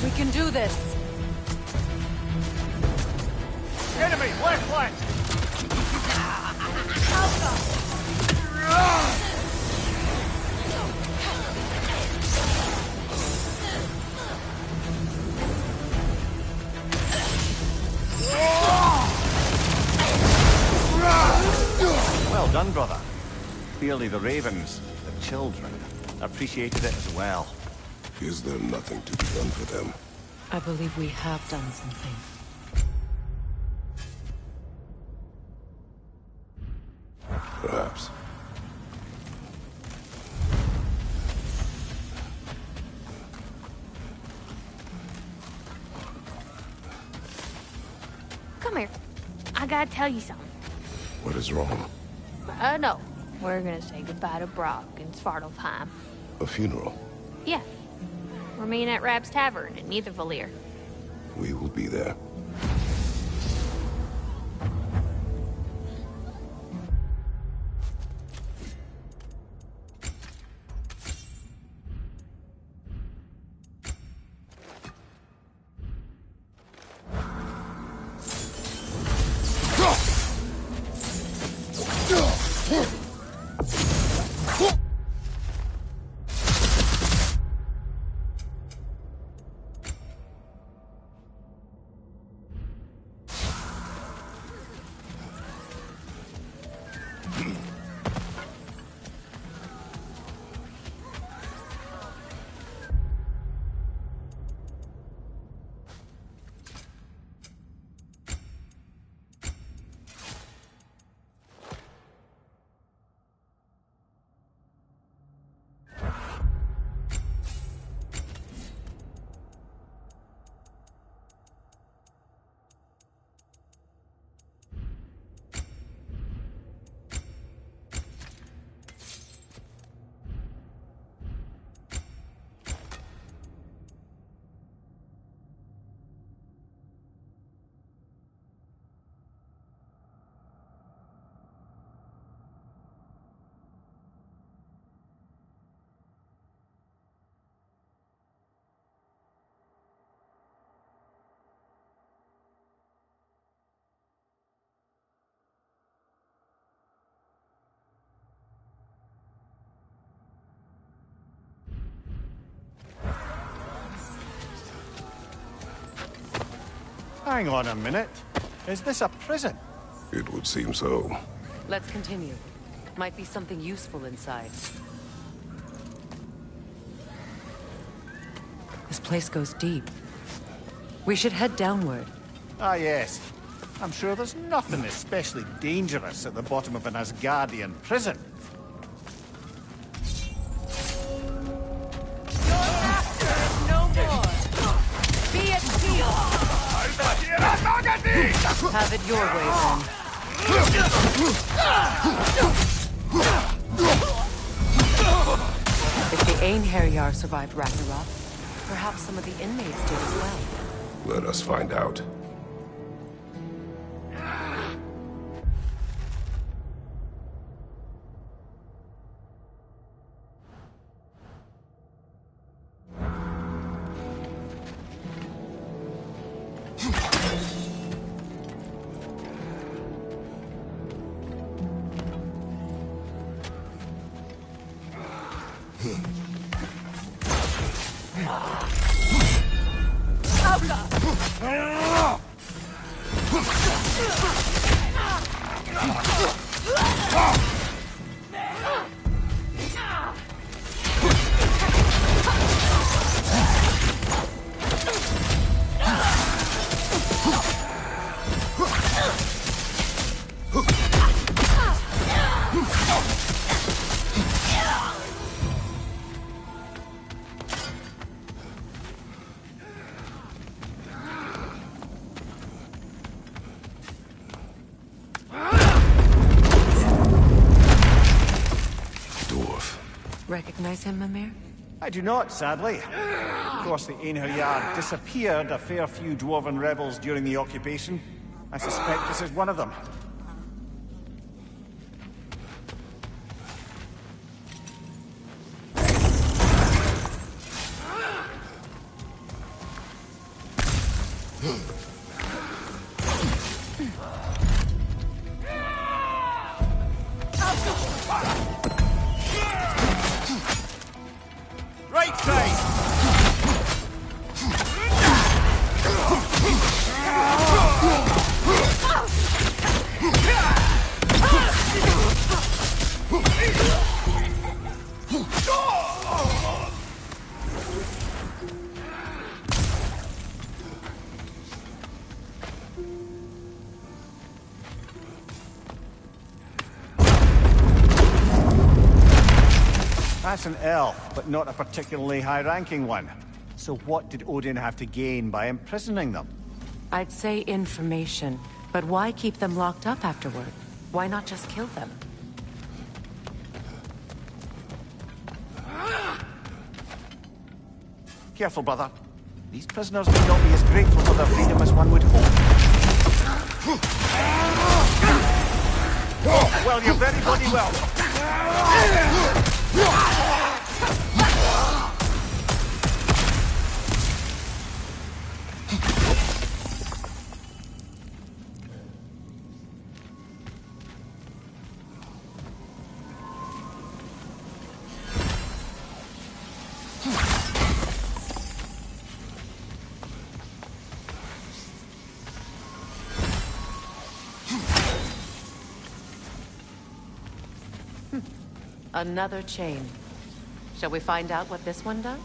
B: We can do this.
E: Enemy, left flank!
C: Well done, brother. Clearly the ravens, the children, appreciated it as well.
A: Is there nothing to be done for them?
B: I believe we have done something.
A: Perhaps.
K: Come here. I gotta tell you something.
A: What is wrong?
K: No. We're gonna say goodbye to Brock in Svartalfheim.
A: A funeral?
K: Yeah. We're meeting at Rab's Tavern in Niedervalier.
A: We will be there.
C: Hang on a minute. Is this a prison?
A: It would seem so.
B: Let's continue. Might be something useful inside. This place goes deep. We should head downward.
C: Ah, yes. I'm sure there's nothing especially dangerous at the bottom of an Asgardian prison.
B: No more! Be at peace! Have it your way, then. If the Einherjar survived Ragnarok, perhaps some of the inmates did as well.
A: Let us find out.
B: Recognize him, Mimir?
C: I do not, sadly. Of course, the Einherjar disappeared a fair few dwarven rebels during the occupation. I suspect this is one of them.
E: Right side!
C: That's an elf, but not a particularly high-ranking one. So what did Odin have to gain by imprisoning them?
B: I'd say information, but why keep them locked up afterward? Why not just kill them?
C: Careful, brother. These prisoners may not be as grateful for their freedom as one would hope. Well, you're very bloody well.
B: Another chain. Shall we find out what this one does?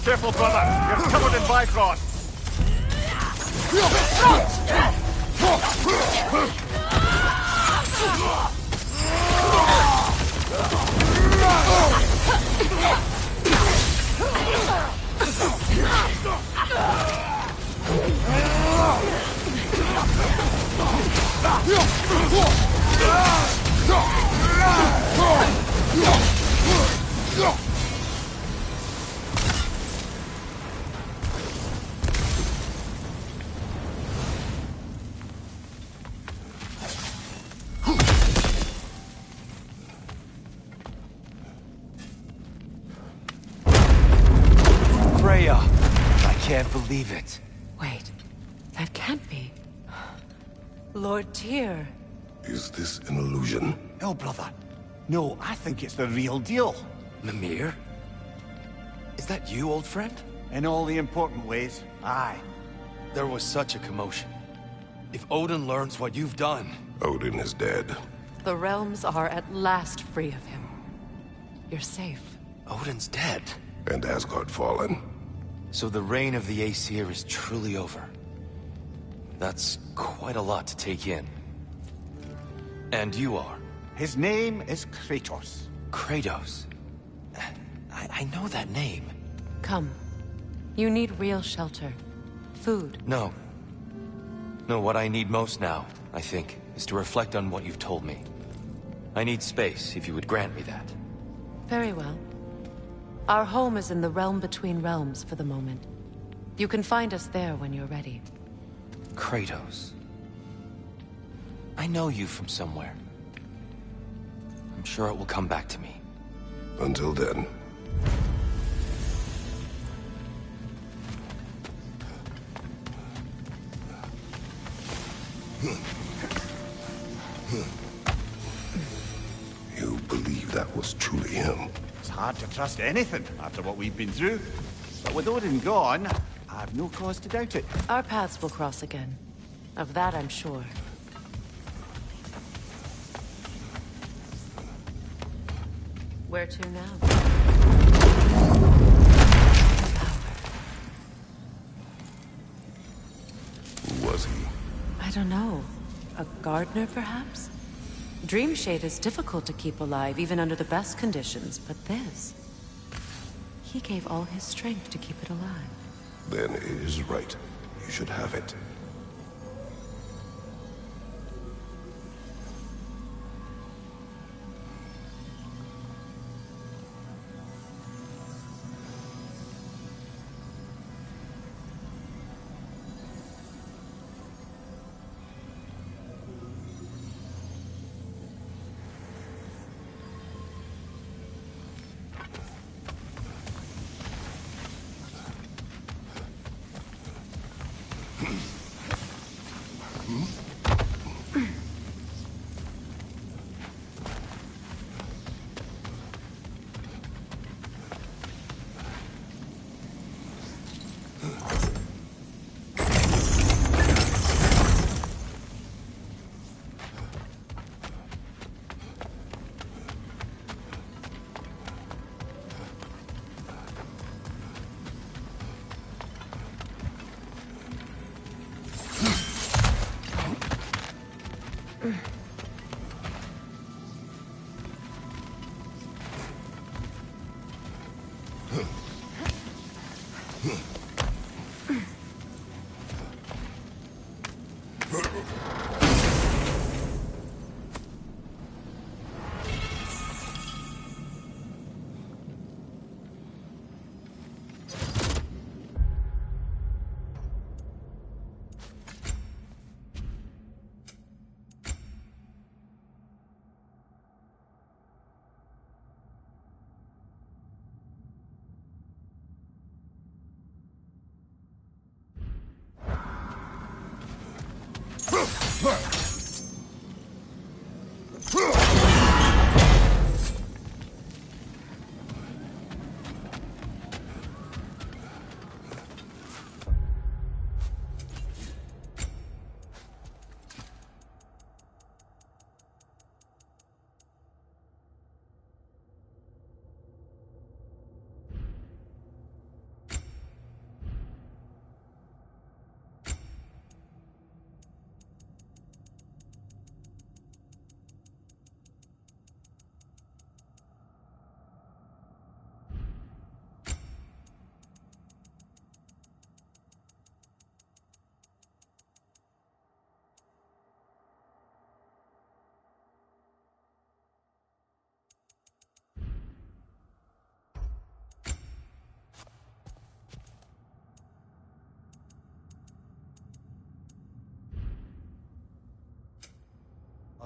C: Careful, brother. You're covered in Bifrost.
T: Can't believe it.
B: Wait, that can't be. Lord Tyr.
A: Is this an illusion?
C: No, brother. No, I think it's the real deal.
T: Mimir? Is that you, old friend?
C: In all the important ways, aye.
T: There was such a commotion. If Odin learns what you've done...
A: Odin is dead.
B: The realms are at last free of him. You're safe.
T: Odin's dead.
A: And Asgard fallen.
T: So the reign of the Aesir is truly over. That's quite a lot to take in. And you are?
C: His name is Kratos.
T: Kratos? I know that name.
B: Come. You need real shelter.
M: food?
T: No. No, what I need most now, I think, is to reflect on what you've told me. I need space, if you would grant me that.
M: Very well. Our home is in the realm between realms for the moment. You can find us there when you're ready.
T: Kratos. I know you from somewhere. I'm sure it will come back to me.
A: Until then. You believe that was truly him?
C: It's hard to trust anything after what we've been through. But with Odin gone, I've no cause to doubt it.
M: Our paths will cross again. Of that I'm sure. Where to now?
A: Who was he?
M: I don't know. A gardener, perhaps? Dreamshade is difficult to keep alive, even under the best conditions, but this... He gave all his strength to keep it alive.
A: Then it is right. You should have it.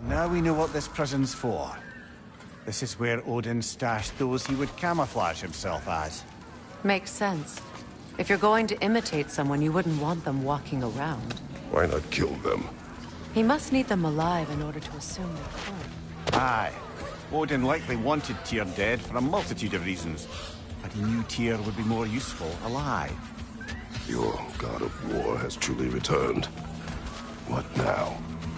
C: Well, now we know what this prison's for. This is where Odin stashed those he would camouflage himself as.
M: Makes sense. If you're going to imitate someone, you wouldn't want them walking around.
A: Why not kill them?
M: He must need them alive in order to assume their form.
C: Aye. Odin likely wanted Tyr dead for a multitude of reasons, but he knew Tyr would be more useful alive.
A: Your god of war has truly returned. What now?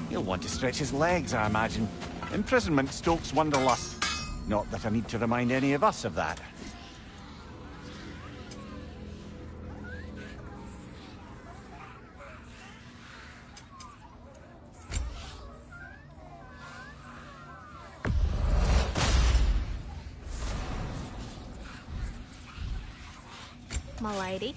C: He'll want to stretch his legs, I imagine. Imprisonment stokes wanderlust. Not that I need to remind any of us of that.
K: My lady.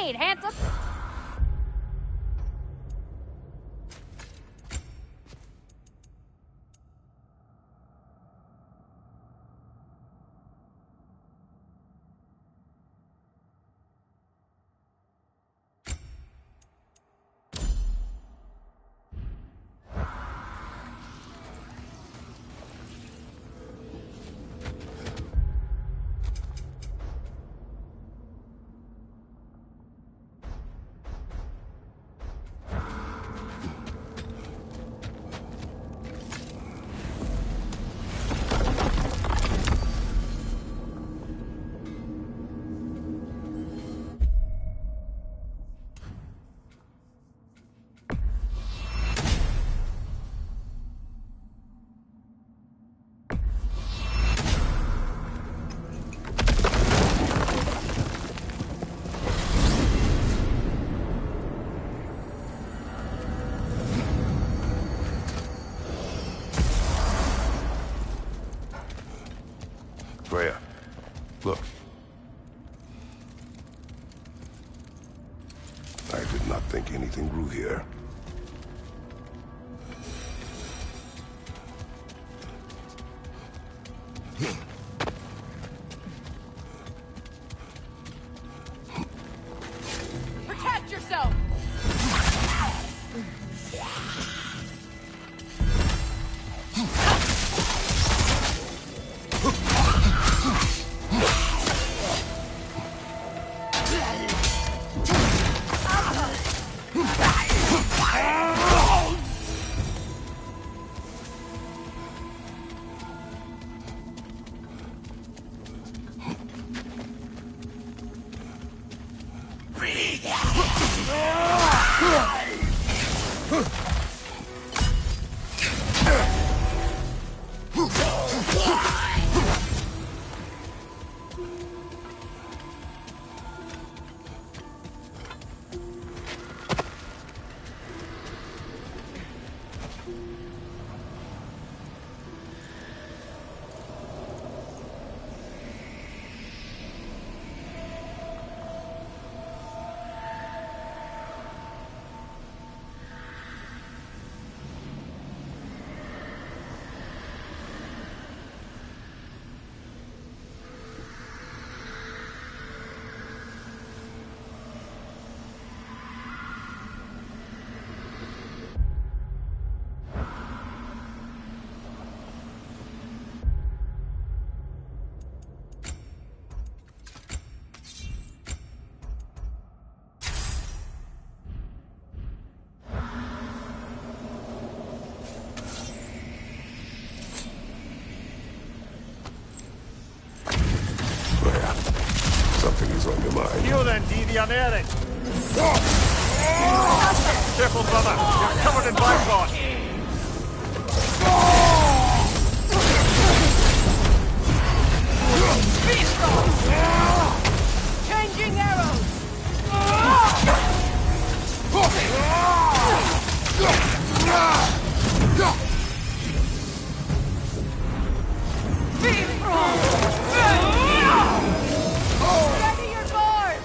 K: need, handsome?
A: Freya, look. I did not think anything grew here.
K: Protect yourself!
A: Something is on your mind.
C: Heal then, Deviant Eric! Careful, brother! You're covered in Bifrost!
K: Changing arrows! Ready your guard!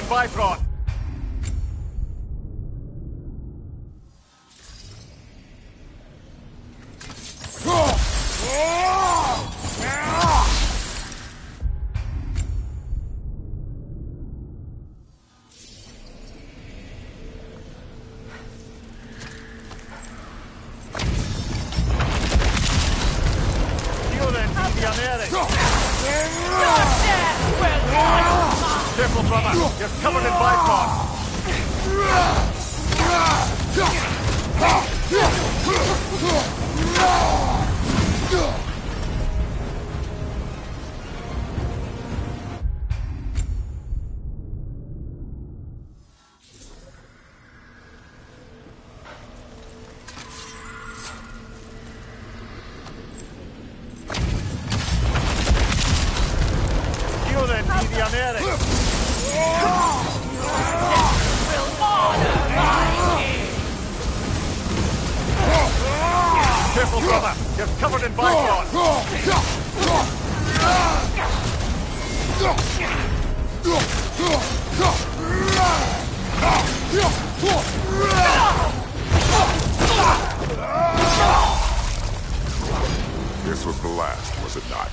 C: Bifrost! Careful, brother! You're covered in Bifrost! You then, Devianere! Careful, brother! You're covered in Bifrost!
A: This was the last, was it not?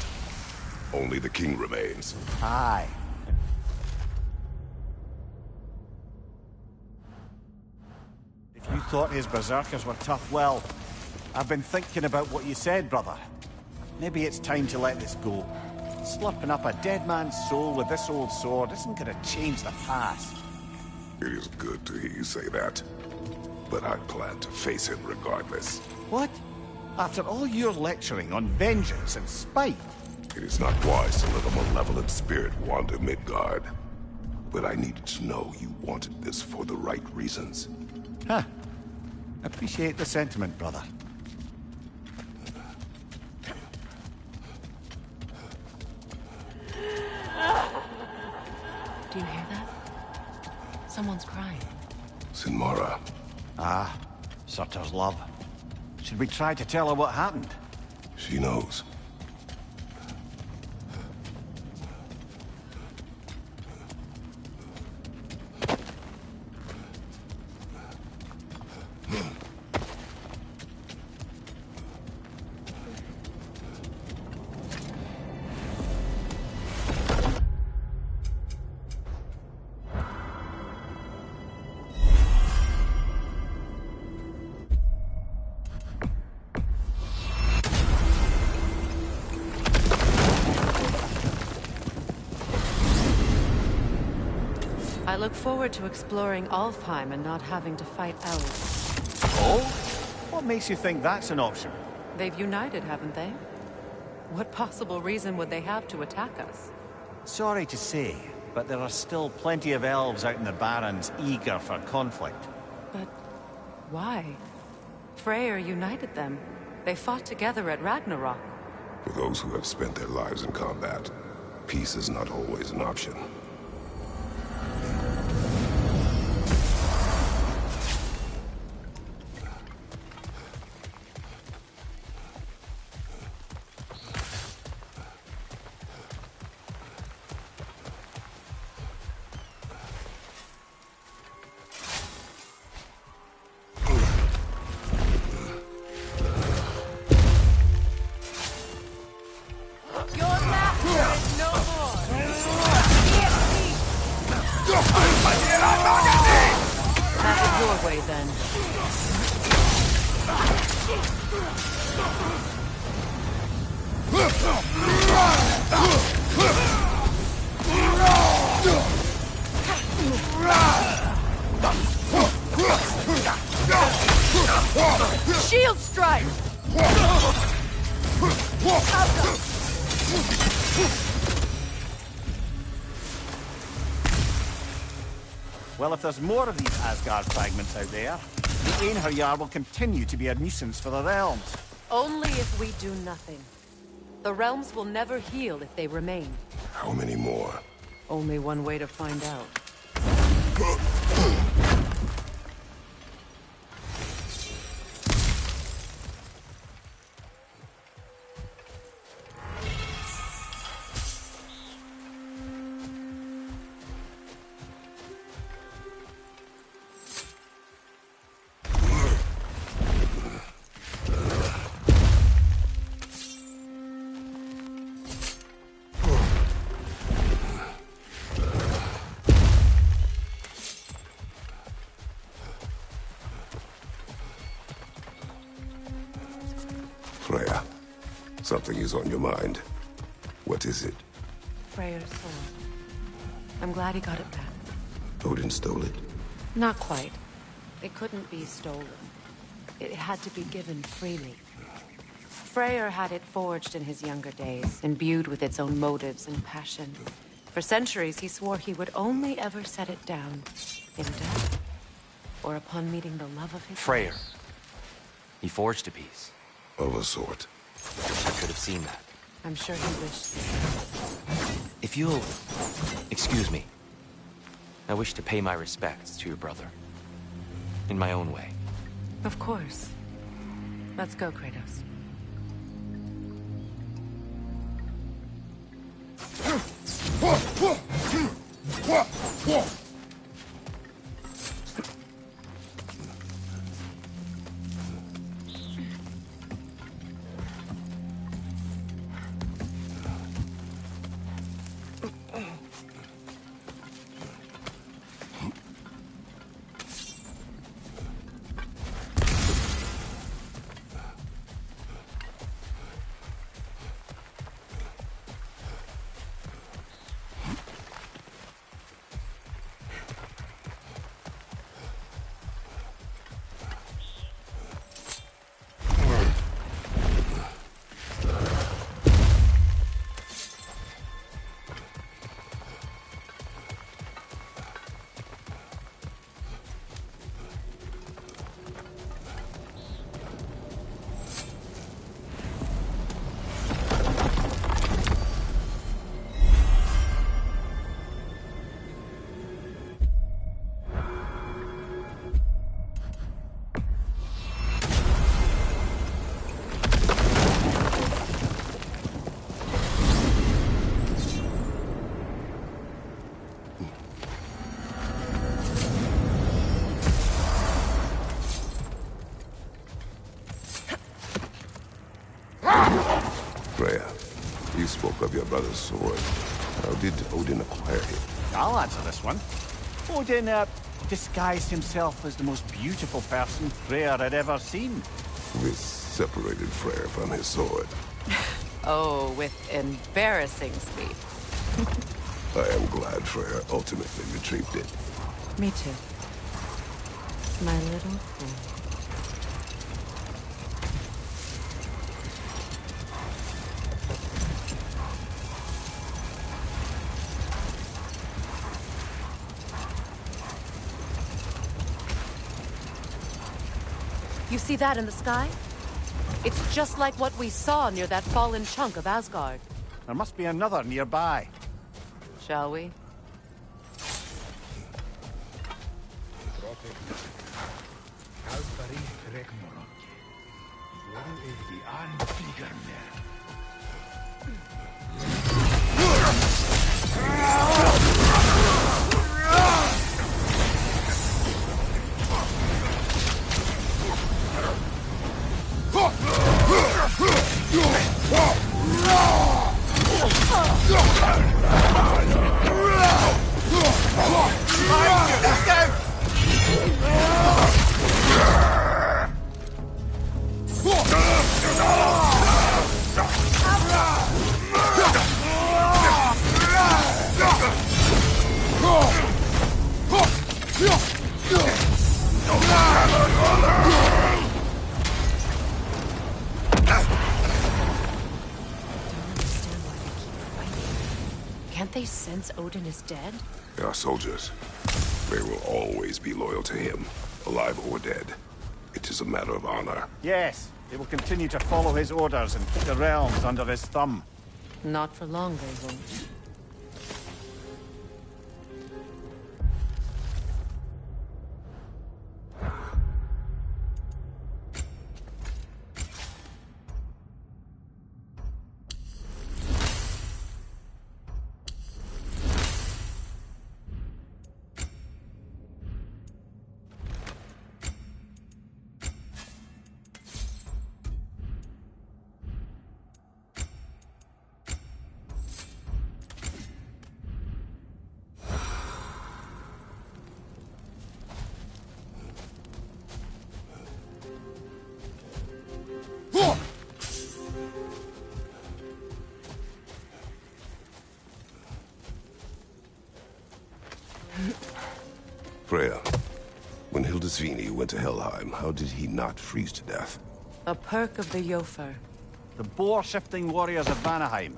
A: Only the king remains.
C: Aye. If you thought his berserkers were tough, well, I've been thinking about what you said, brother. Maybe it's time to let this go. Slurping up a dead man's soul with this old sword isn't gonna change the past.
A: It is good to hear you say that. But I plan to face him regardless.
C: What? After all your lecturing on vengeance and spite?
A: It is not wise to let a malevolent spirit wander Midgard. But I needed to know you wanted this for the right reasons.
C: Huh. Appreciate the sentiment, brother.
M: Do you hear that? Someone's crying.
A: Sinmara.
C: Ah, Surtur's love. Should we try to tell her what happened?
A: She knows.
M: I look forward to exploring Alfheim and not having to fight elves.
C: Oh? What makes you think that's an option?
M: They've united, haven't they? What possible reason would they have to attack us?
C: Sorry to say, but there are still plenty of elves out in the Barrens eager for conflict.
M: But why? Freyr united them. They fought together at Ragnarok.
A: For those who have spent their lives in combat, peace is not always an option.
B: Shield strike!
C: Well, if there's more of these Asgard fragments out there, the Einherjar will continue to be a nuisance for the realms.
M: Only if we do nothing. The realms will never heal if they remain.
A: How many more?
M: Only one way to find out.
A: Something is on your mind. What is it?
M: Freyr's sword. I'm glad he got it back.
A: Odin stole it?
M: Not quite. It couldn't be stolen. It had to be given freely. Freyr had it forged in his younger days, imbued with its own motives and passion. For centuries, he swore he would only ever set it down in death, or upon meeting the love of his
T: Freyr.
M: life.
T: He forged a piece.
A: Of a sort.
T: Wish I could have seen that.
M: I'm sure he wished the same.
T: If you'll excuse me, I wish to pay my respects to your brother. In my own way.
M: Of course. Let's go, Kratos.
A: Freya, you spoke of your brother's sword. How did Odin acquire it?
C: I'll answer this one. Odin, disguised himself as the most beautiful person Freyr had ever seen.
A: This separated Freyr from his sword.
M: Oh, with embarrassing speed.
A: I am glad Freyr ultimately retrieved it.
M: Me too. My little fool. You see that in the sky? It's just like what we saw near that fallen chunk of Asgard.
C: There must be another nearby.
M: Shall we? Can't they sense Odin is dead?
A: They are soldiers. They will always be loyal to him, alive or dead. It is a matter of honor.
C: Yes, they will continue to follow his orders and keep the realms under his thumb.
M: Not for long, they won't.
A: Freya, when Hildisvini went to Helheim, how did he not freeze to death?
M: A perk of the Jofer.
C: The boar-shifting warriors of Vanaheim.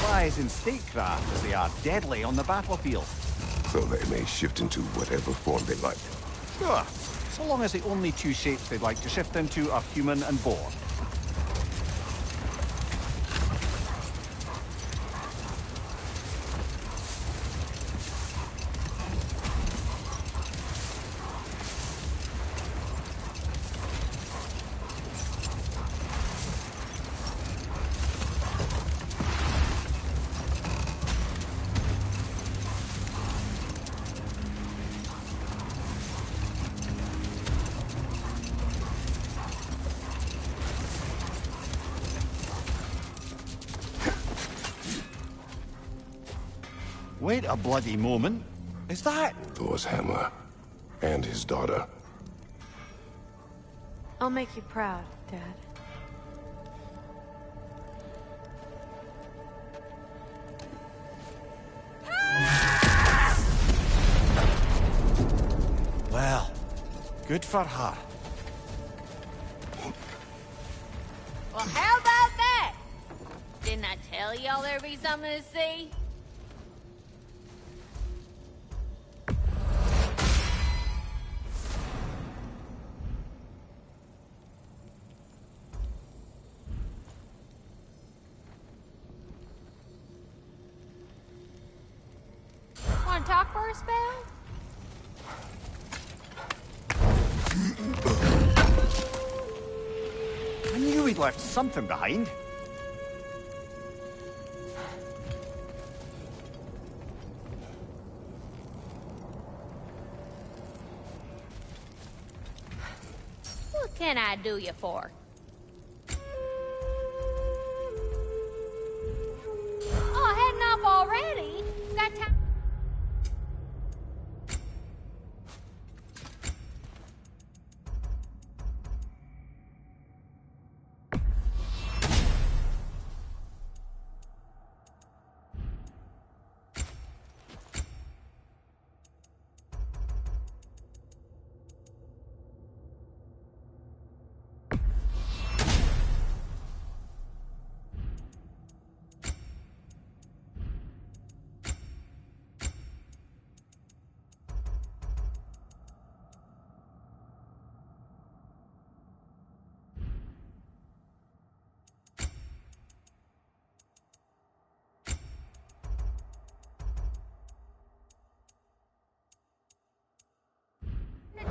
C: Wise in statecraft as they are deadly on the battlefield.
A: So they may shift into whatever form they like.
C: Sure, so long as the only two shapes they'd like to shift into are human and boar. Wait a bloody moment. Is that...
A: Thor's hammer. And his daughter.
F: I'll make you proud, Dad.
C: Well, good for her.
K: Well, how about that? Didn't I tell y'all there'd be something to see? Want to talk for a spell?
C: I knew he'd left something behind.
K: What can I do you for? Oh, heading off already? Got time?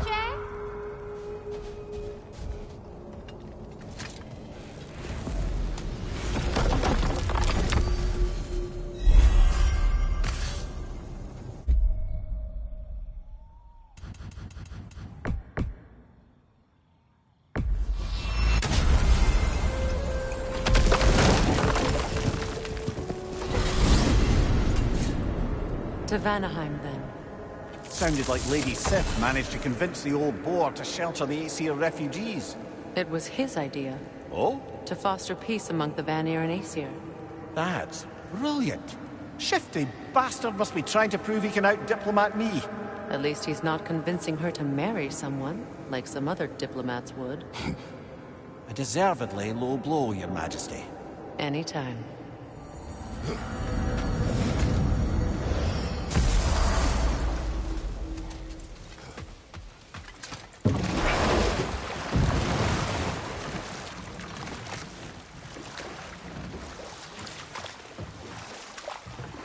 K: Check?
M: To Vanaheim, then.
C: Sounded like Lady Sif managed to convince the old boar to shelter the Aesir refugees.
M: It was his idea.
C: Oh?
M: To foster peace among the Vanir and Aesir.
C: That's brilliant. Shifty bastard must be trying to prove he can out-diplomat me.
M: At least he's not convincing her to marry someone, like some other diplomats would.
C: A deservedly low blow, Your Majesty.
M: Anytime.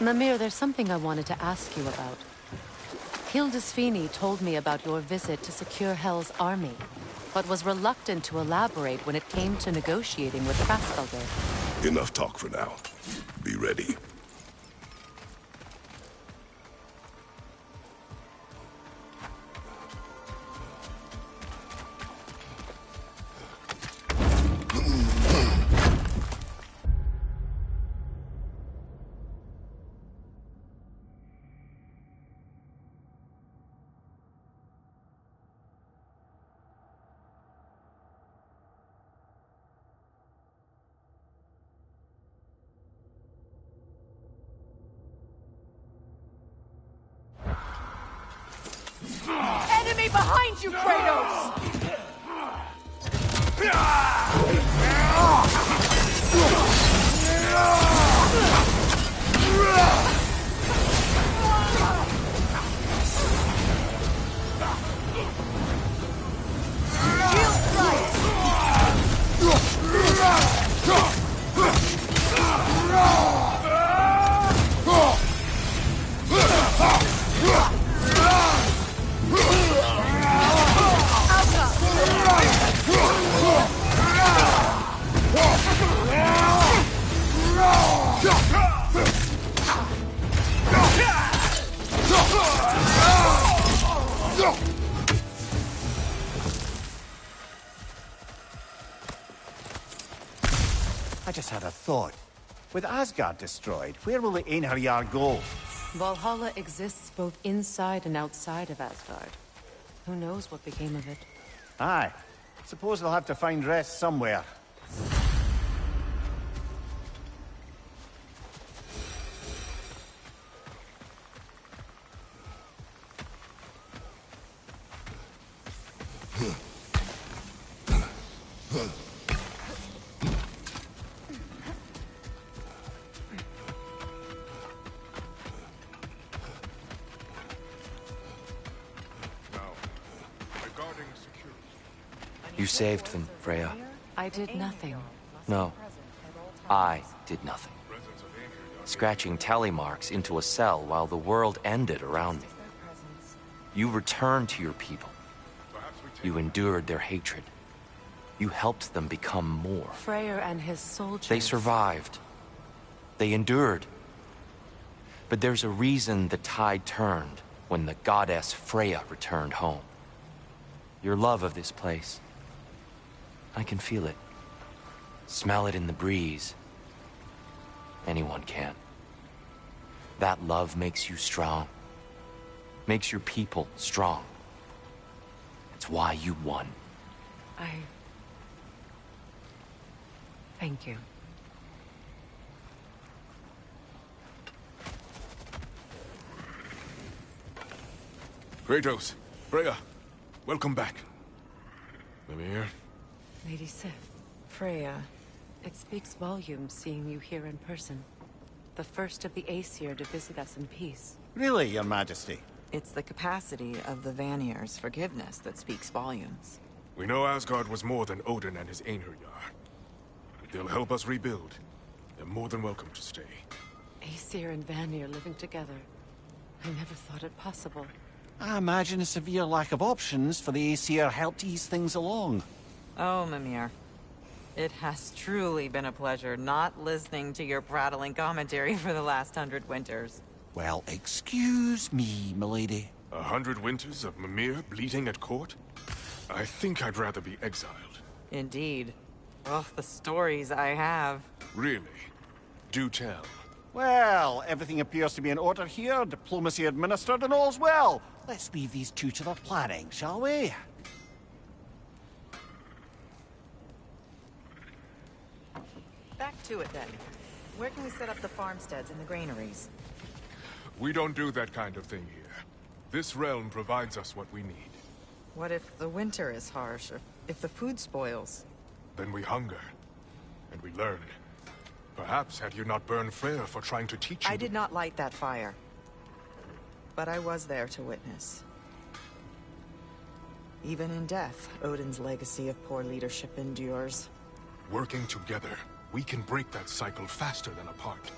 M: Mimir, there's something I wanted to ask you about. Hildisvini told me about your visit to secure Hel's army, but was reluctant to elaborate when it came to negotiating with Hraesvelgr.
A: Enough talk for now. Be ready.
B: enemy behind you, Kratos!
C: I just had a thought. With Asgard destroyed, where will the Einherjar go?
M: Valhalla exists both inside and outside of Asgard. Who knows what became of it?
C: Aye. Suppose they'll have to find rest somewhere.
T: You saved them, Freya.
M: I did nothing.
T: No. I did nothing. Scratching tally marks into a cell while the world ended around me. You returned to your people. You endured their hatred. You helped them become more.
M: Freyr and his soldiers...
T: They survived. They endured. But there's a reason the tide turned when the goddess Freya returned home. Your love of this place. I can feel it. Smell it in the breeze. Anyone can. That love makes you strong. Makes your people strong. It's why you won.
M: Thank you.
O: Kratos, Freya, welcome back. Mimir.
M: Lady Sif, Freya, it speaks volumes seeing you here in person. The first of the Aesir to visit us in peace.
C: Really, Your Majesty?
I: It's the capacity of the Vanir's forgiveness that speaks volumes.
O: We know Asgard was more than Odin and his Einherjar. If they'll help us rebuild, they're more than welcome to stay.
M: Aesir and Vanir living together. I never thought it possible.
C: I imagine a severe lack of options for the Aesir helped ease things along.
I: Oh, Mimir. It has truly been a pleasure not listening to your prattling commentary for the last 100 winters.
C: Well, excuse me, milady.
O: 100 winters of Mimir bleating at court? I think I'd rather be exiled.
I: Indeed. Oh, the stories I have.
O: Really? Do tell.
C: Well, everything appears to be in order here, diplomacy administered, and all's well. Let's leave these two to their planning, shall we?
I: Back to it, then. Where can we set up the farmsteads and the granaries?
O: We don't do that kind of thing here. This realm provides us what we need.
I: What if the winter is harsh, or if the food spoils?
O: Then we hunger, and we learn. Perhaps had you not burned Freyr for trying to teach you...
I: I did not light that fire. But I was there to witness. Even in death, Odin's legacy of poor leadership endures.
O: Working together, we can break that cycle faster than apart.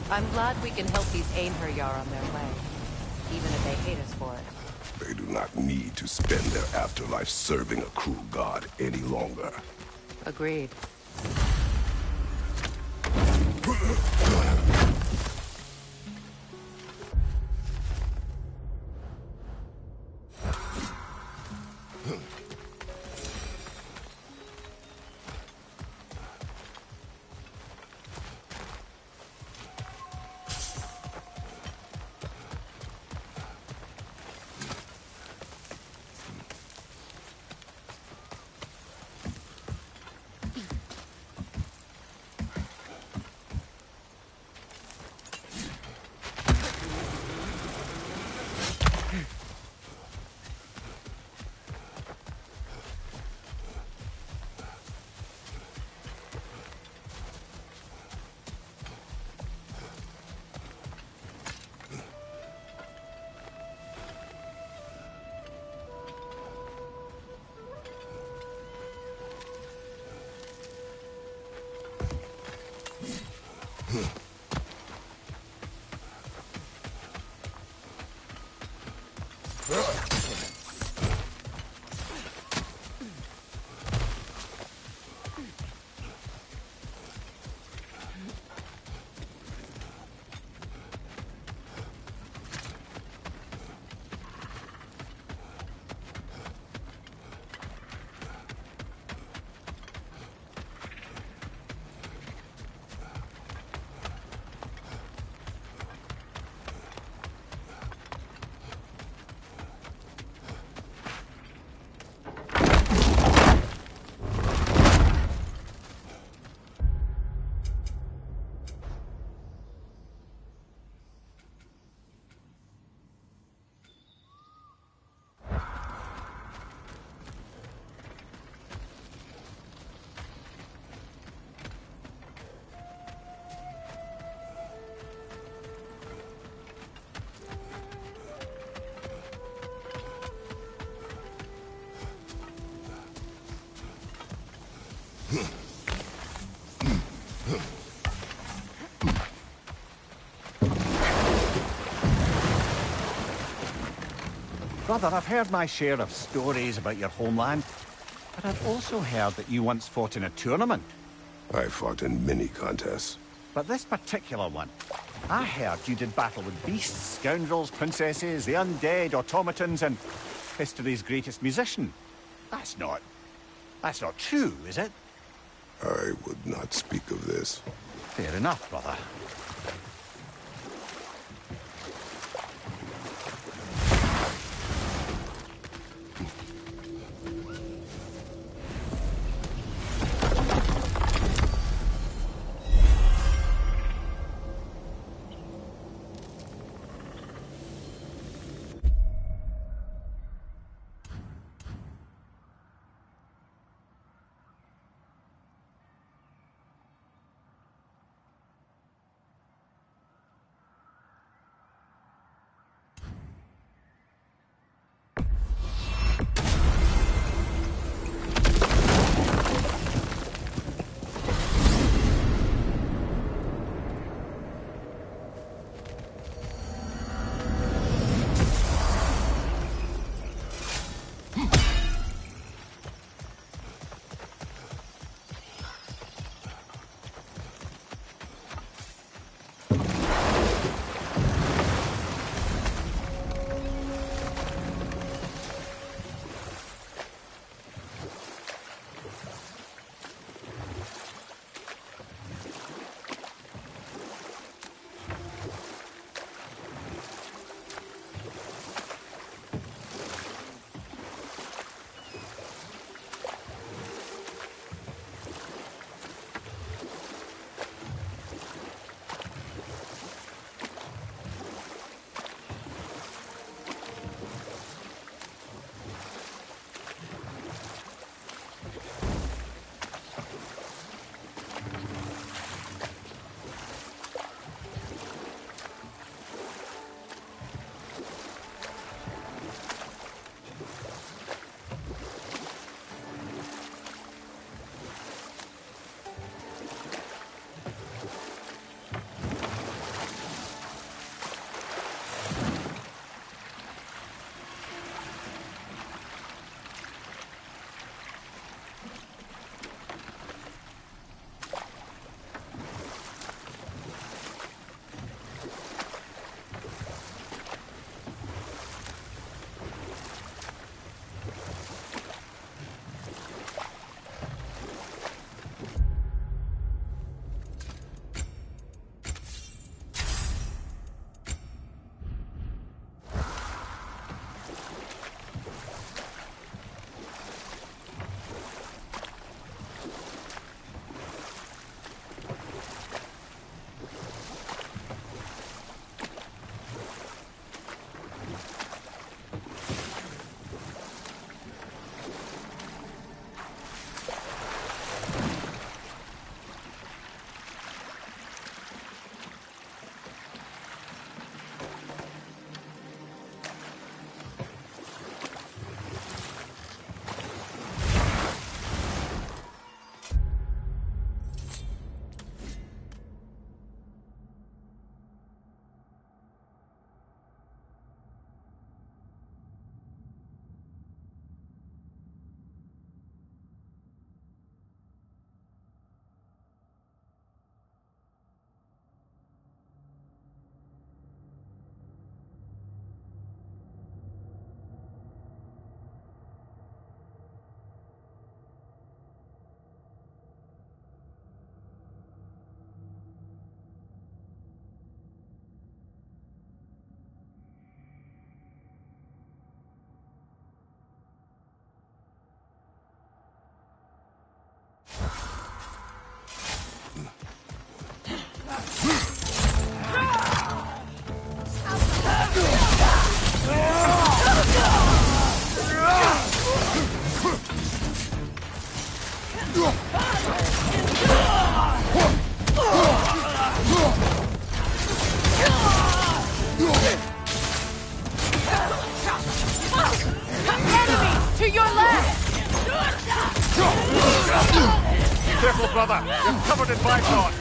M: I'm glad we can help these Einherjar on their way, even if they hate us for it.
A: They do not need to spend their afterlife serving a cruel god any longer.
M: Agreed.
C: Brother, I've heard my share of stories about your homeland. But I've also heard that you once fought in a tournament.
A: I fought in many contests.
C: But this particular one, I heard you did battle with beasts, scoundrels, princesses, the undead, automatons, and history's greatest musician. That's not true, is it?
A: I would not speak of this.
C: Fair enough, brother. Careful, brother. You're covered in bifrost.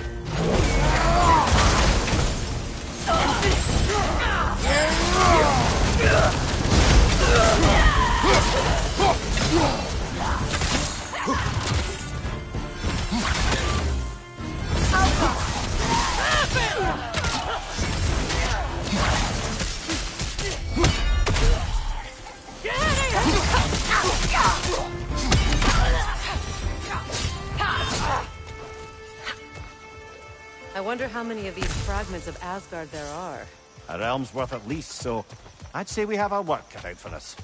M: wonder how many of these fragments of Asgard there are.
C: A realm's worth at least, so I'd say we have our work cut out for us.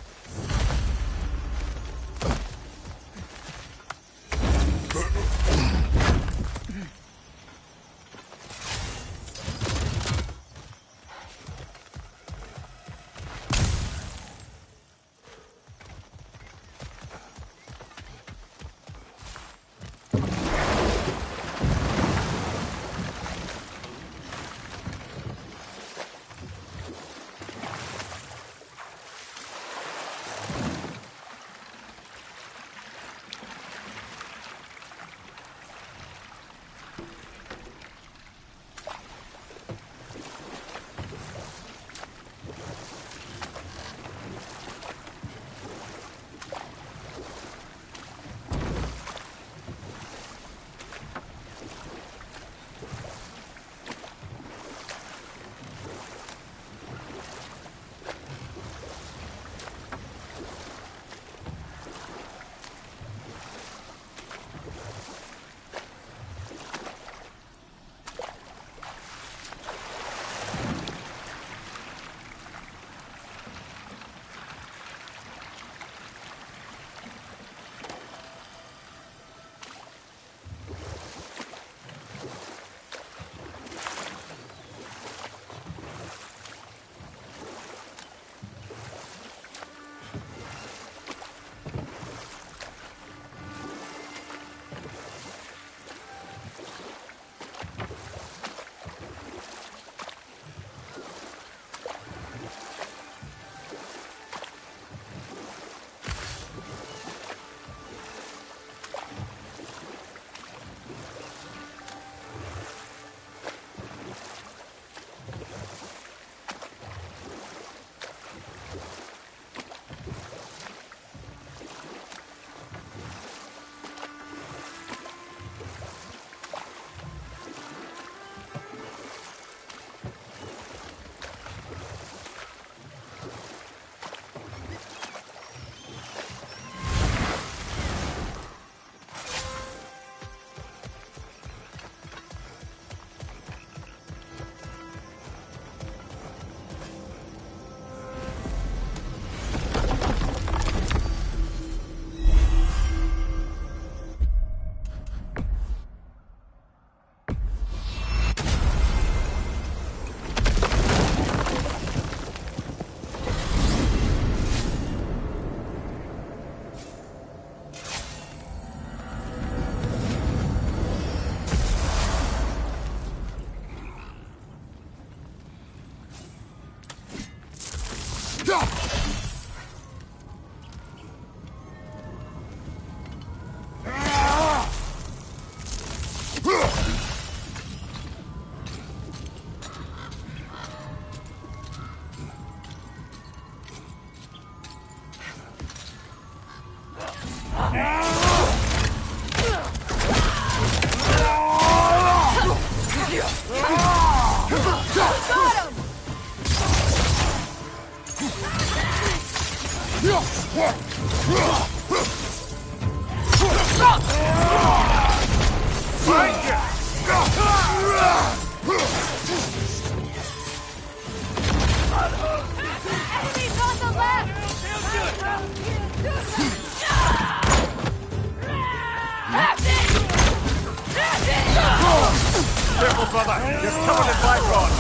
C: Careful, brother. You're covered in black rod.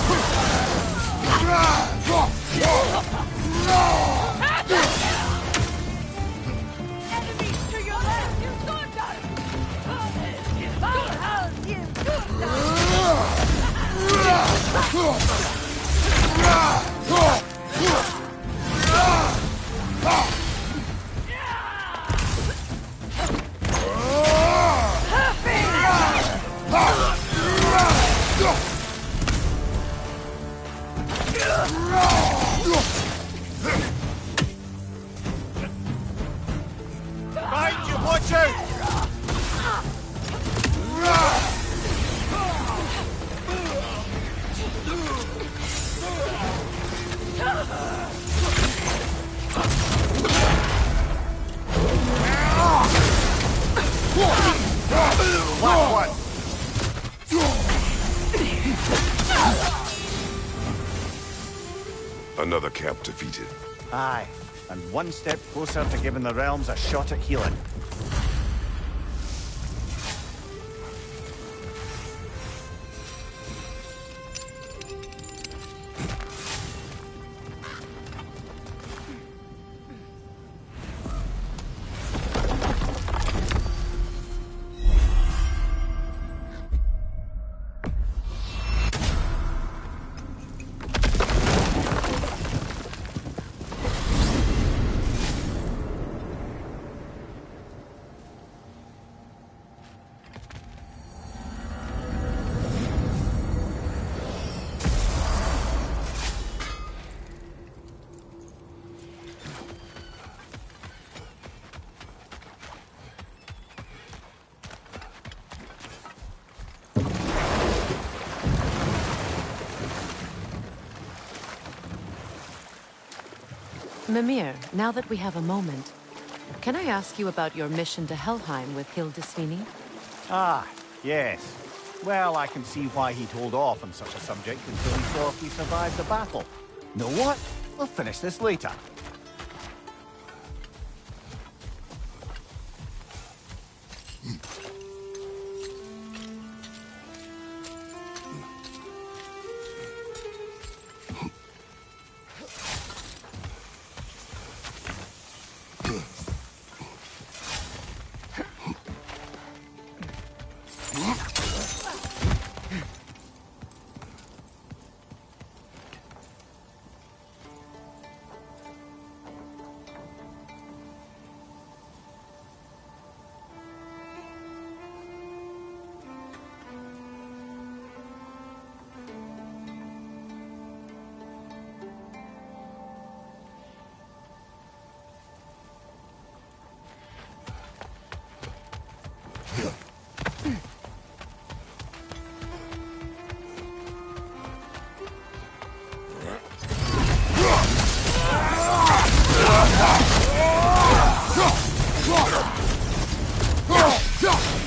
K: Enemies to your left! You got us!
C: Behind you, watch out! Last one!
A: Another camp defeated.
C: Aye, and one step closer to giving the realms a shot at healing.
M: Mimir, now that we have a moment, can I ask you about your mission to Helheim with Hildisvini?
C: Ah, yes. Well, I can see why he'd hold off on such a subject until he saw if we survived the battle. Know what? We'll finish this later.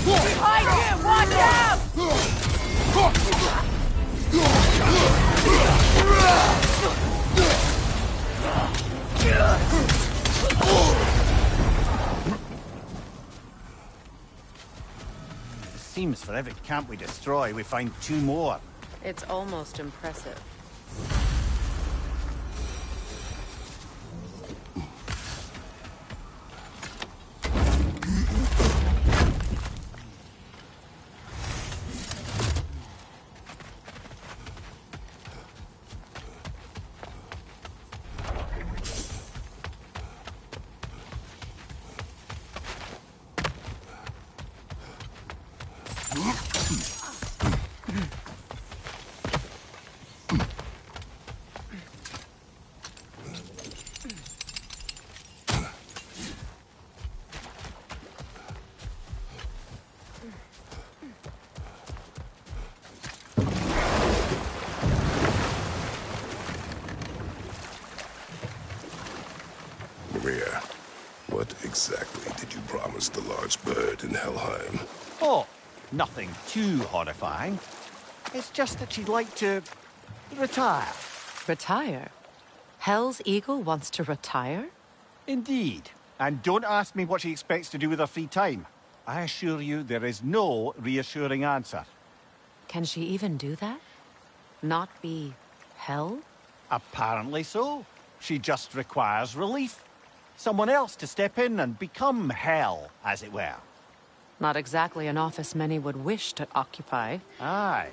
K: Behind him! Watch out!
C: It seems for every camp we destroy, we find 2 more.
M: It's almost impressive.
A: Maria, what exactly did you promise the large bird in Helheim?
C: Oh, nothing too horrifying. It's just that she'd like to retire.
M: Retire? Hell's Eagle wants to retire?
C: Indeed. And don't ask me what she expects to do with her free time. I assure you there is no reassuring answer.
M: Can she even do that? Not be Hell?
C: Apparently so. She just requires relief. Someone else to step in and become Hell, as it were.
M: Not exactly an office many would wish to occupy.
C: Aye.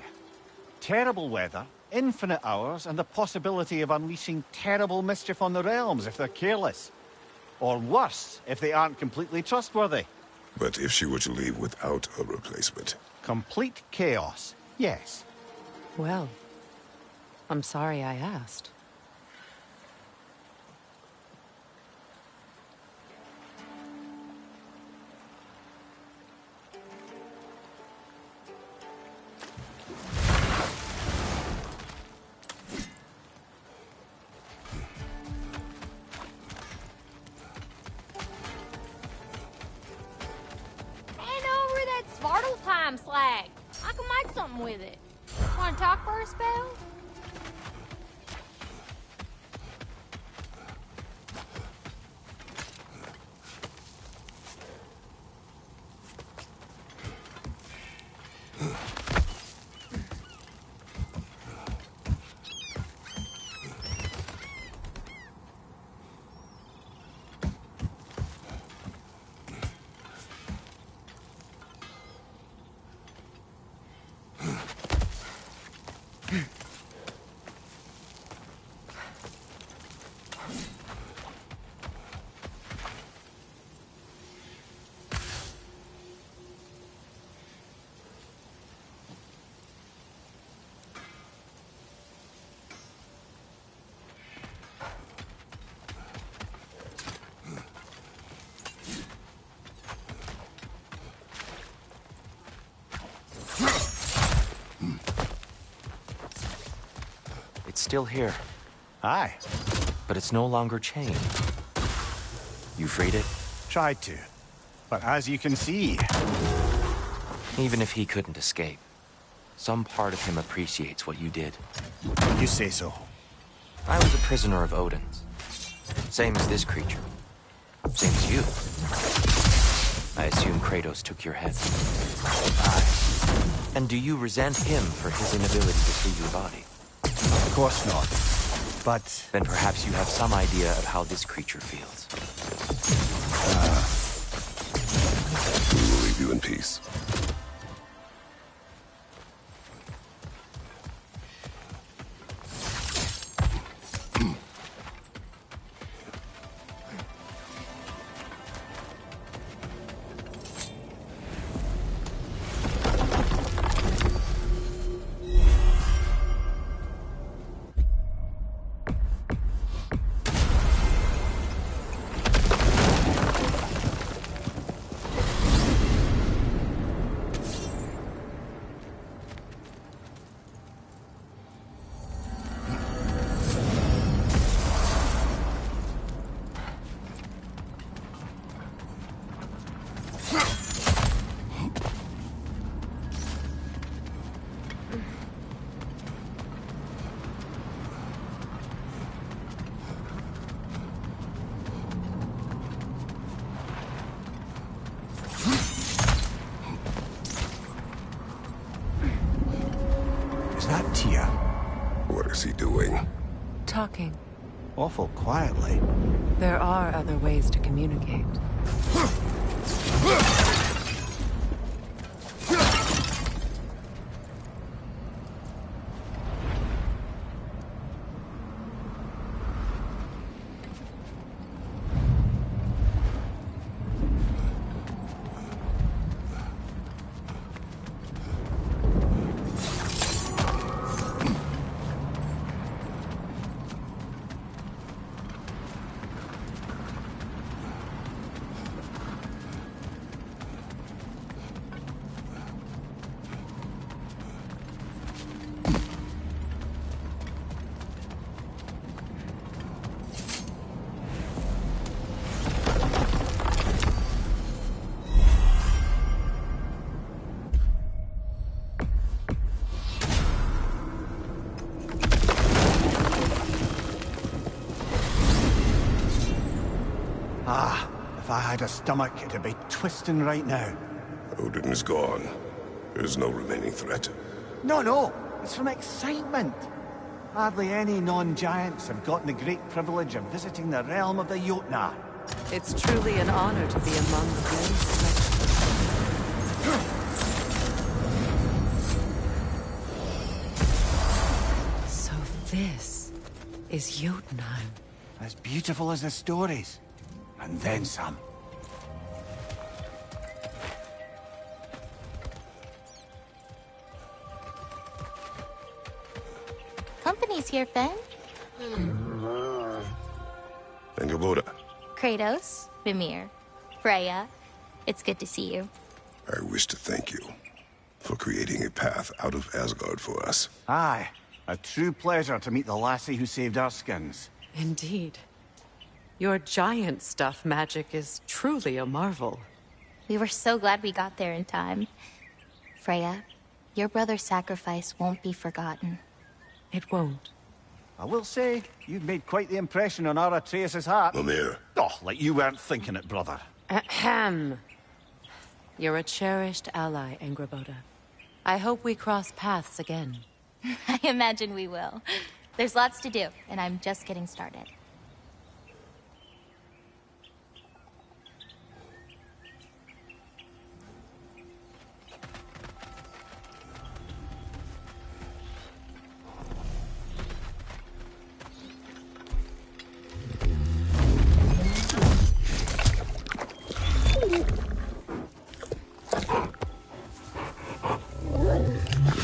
C: Terrible weather, infinite hours, and the possibility of unleashing terrible mischief on the realms if they're careless. Or worse, if they aren't completely trustworthy.
A: But if she were to leave without a replacement?
C: Complete chaos, yes.
M: Well, I'm sorry I asked.
K: Slag. I can make something with it. Want to talk for a spell?
T: still here.
C: Aye.
T: But it's no longer chained. You freed it?
C: Tried to. But as you can see...
T: Even if he couldn't escape, some part of him appreciates what you did.
C: You say so.
T: I was a prisoner of Odin's. Same as this creature. Same as you. I assume Kratos took your head. Aye. And do you resent him for his inability to free your body?
C: Of course not. But...
T: Then perhaps you have some idea of how this creature feels.
A: We will leave you in peace. What is he doing?
M: Talking.
C: Awful quietly.
M: There are other ways to communicate.
C: If I had a stomach, it'd be twisting right now.
A: Odin is gone. There's no remaining threat.
C: No. It's from excitement. Hardly any non-giants have gotten the great privilege of visiting the realm of the Jotnar.
M: It's truly an honor to be among the very select. So this is Jotunheim.
C: As beautiful as the stories. And then some.
N: Company's here, Finn.
A: Angelboda.
N: Kratos, Mimir, Freya. It's good to see you.
A: I wish to thank you for creating a path out of Asgard for us.
C: Aye. A true pleasure to meet the lassie who saved our skins.
M: Indeed. Your giant stuff magic is truly a marvel.
N: We were so glad we got there in time. Freya, your brother's sacrifice won't be forgotten.
M: It won't.
C: I will say, you've made quite the impression on our Atreus' heart.
A: Mimir.
C: Oh, like you weren't thinking it, brother.
M: Ahem. You're a cherished ally, Angrboda. I hope we cross paths again.
N: I imagine we will. There's lots to do, and I'm just getting started.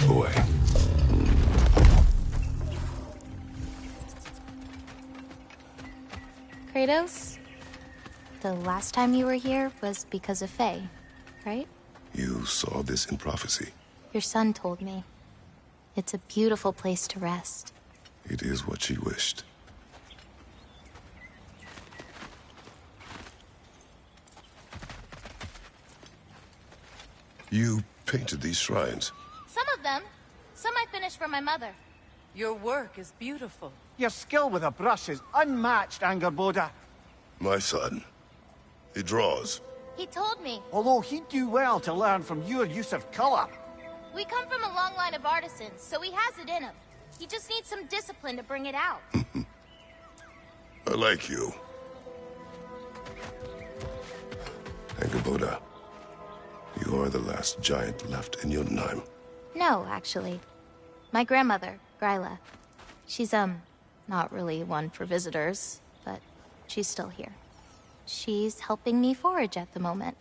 A: Boy.
N: Kratos, the last time you were here was because of Faye, right?
A: You saw this in prophecy.
N: Your son told me. It's a beautiful place to rest.
A: It is what she wished. You painted these shrines.
N: Some of them. Some I finished for my mother.
M: Your work is beautiful.
C: Your skill with a brush is unmatched, Angerboda.
A: My son. He draws.
N: He told me.
C: Although he'd do well to learn from your use of color.
N: We come from a long line of artisans, so he has it in him. He just needs some discipline to bring it out.
A: I like you. Angerboda, you are the last giant left in Jotunheim.
N: No, actually. My grandmother, Gryla. She's, not really one for visitors, but she's still here. She's helping me forage at the moment.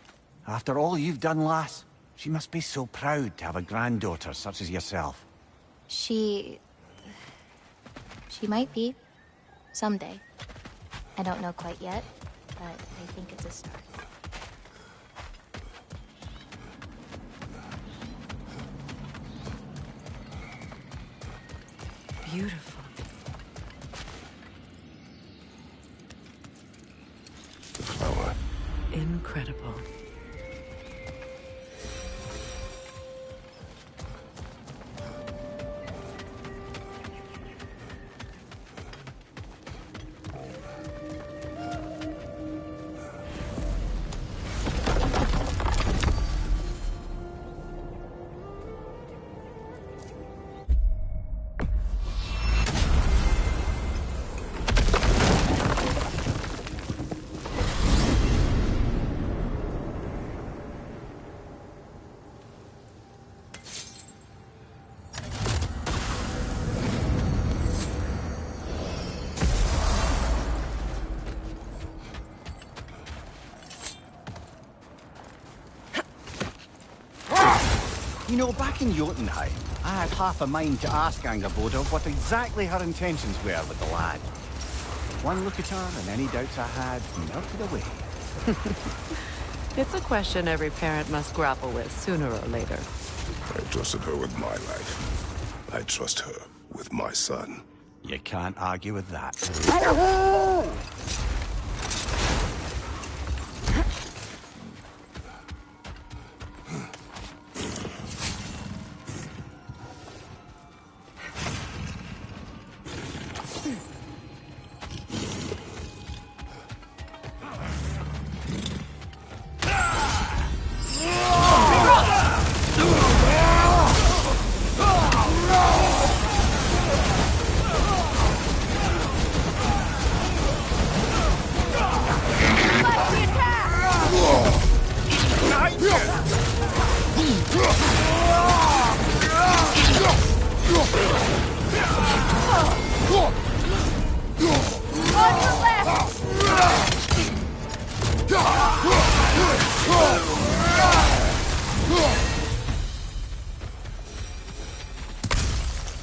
C: After all you've done, lass, she must be so proud to have a granddaughter such as yourself.
N: She might be. Someday. I don't know quite yet, but I think it's a start.
M: Beautiful.
A: The flower.
M: Incredible.
C: You know, back in Jotunheim, I had half a mind to ask Angerboda what exactly her intentions were with the lad. One look at her, and any doubts I had melted away.
M: It's a question every parent must grapple with sooner or later.
A: I trusted her with my life. I trust her with my son.
C: You can't argue with that.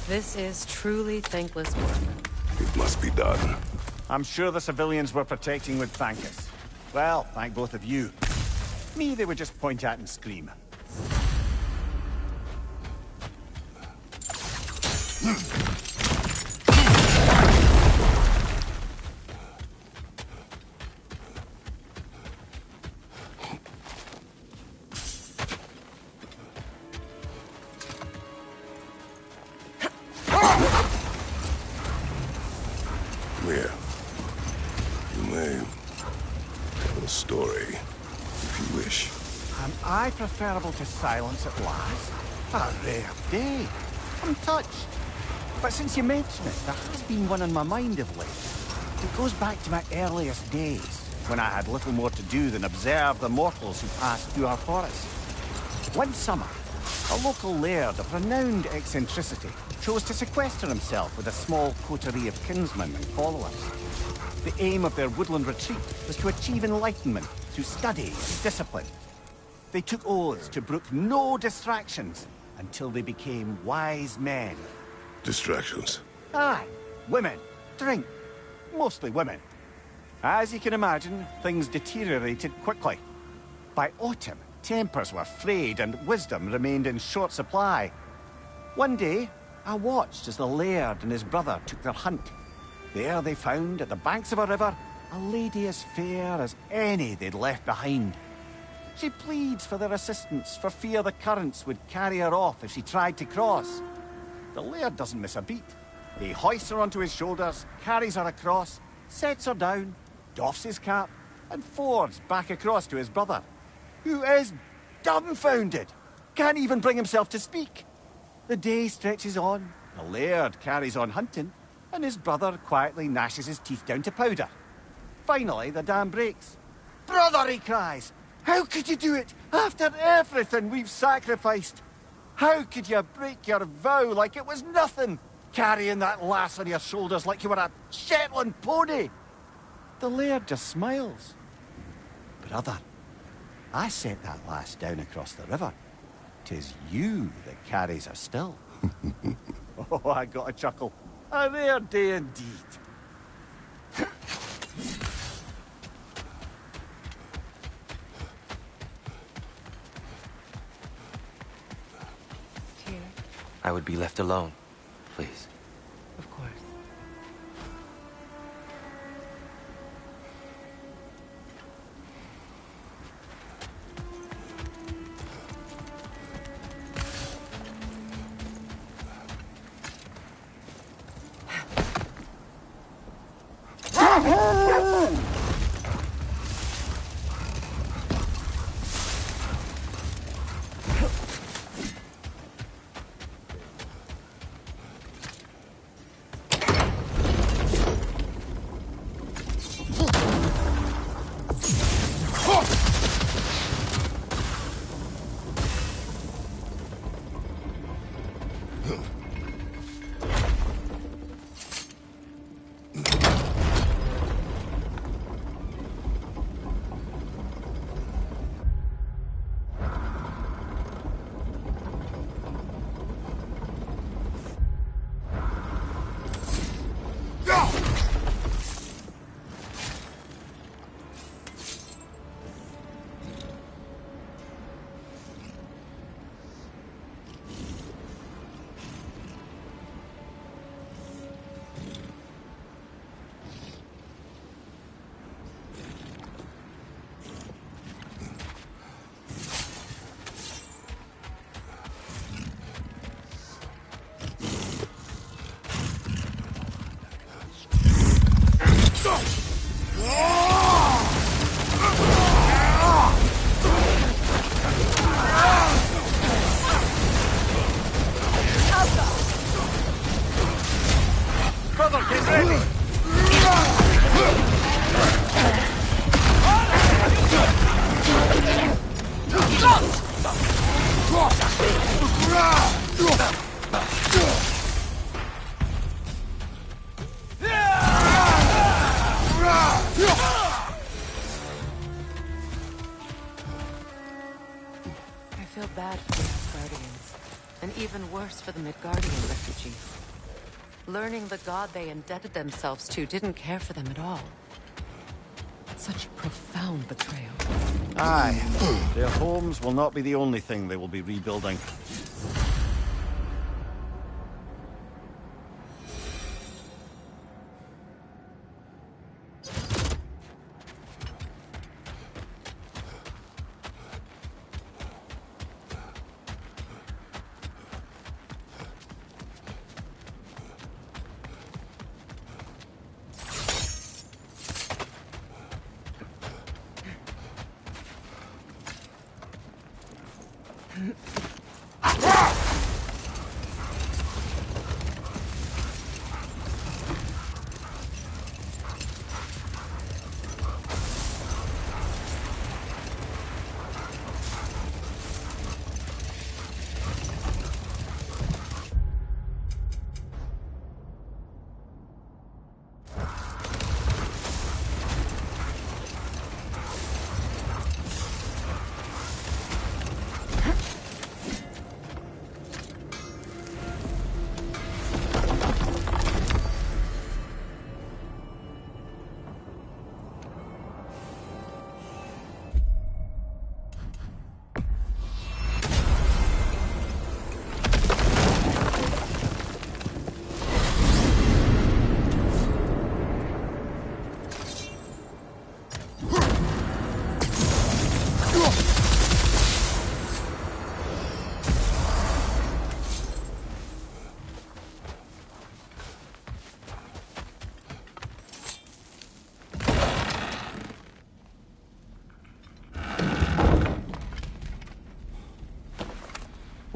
M: This is truly thankless work.
A: It must be done.
C: I'm sure the civilians were protecting would thank us. Well, thank both of you. Me, they would just point at and scream.
A: Here. You may tell a story, if you wish.
C: Am I preferable to silence at last? A rare day. I'm touched. But since you mention it, there has been one on my mind of late. It goes back to my earliest days, when I had little more to do than observe the mortals who passed through our forest. One summer, a local laird of renowned eccentricity chose to sequester himself with a small coterie of kinsmen and followers. The aim of their woodland retreat was to achieve enlightenment through study and discipline. They took oaths to brook no distractions until they became wise men.
A: Distractions?
C: Aye. Women. Drink. Mostly women. As you can imagine, things deteriorated quickly. By autumn, tempers were frayed and wisdom remained in short supply. One day, I watched as the laird and his brother took their hunt. There they found, at the banks of a river, a lady as fair as any they'd left behind. She pleads for their assistance for fear the currents would carry her off if she tried to cross. The laird doesn't miss a beat. He hoists her onto his shoulders, carries her across, sets her down, doffs his cap, and fords back across to his brother, who is dumbfounded, can't even bring himself to speak. The day stretches on, the laird carries on hunting, and his brother quietly gnashes his teeth down to powder. Finally, the dam breaks. "Brother," he cries, "how could you do it after everything we've sacrificed? How could you break your vow like it was nothing, carrying that lass on your shoulders like you were a Shetland pony?" The laird just smiles. "Brother, I set that lass down across the river. 'Tis you that carries her still." Oh, I got a chuckle. A rare day indeed.
T: I would be left alone, please.
M: Of course.
C: Brother, get ready!
M: I feel bad for the Asgardians, and even worse for the Midgardian refugees. Learning the god they indebted themselves to didn't care for them at all. Such a profound betrayal.
C: Aye, their homes will not be the only thing they will be rebuilding.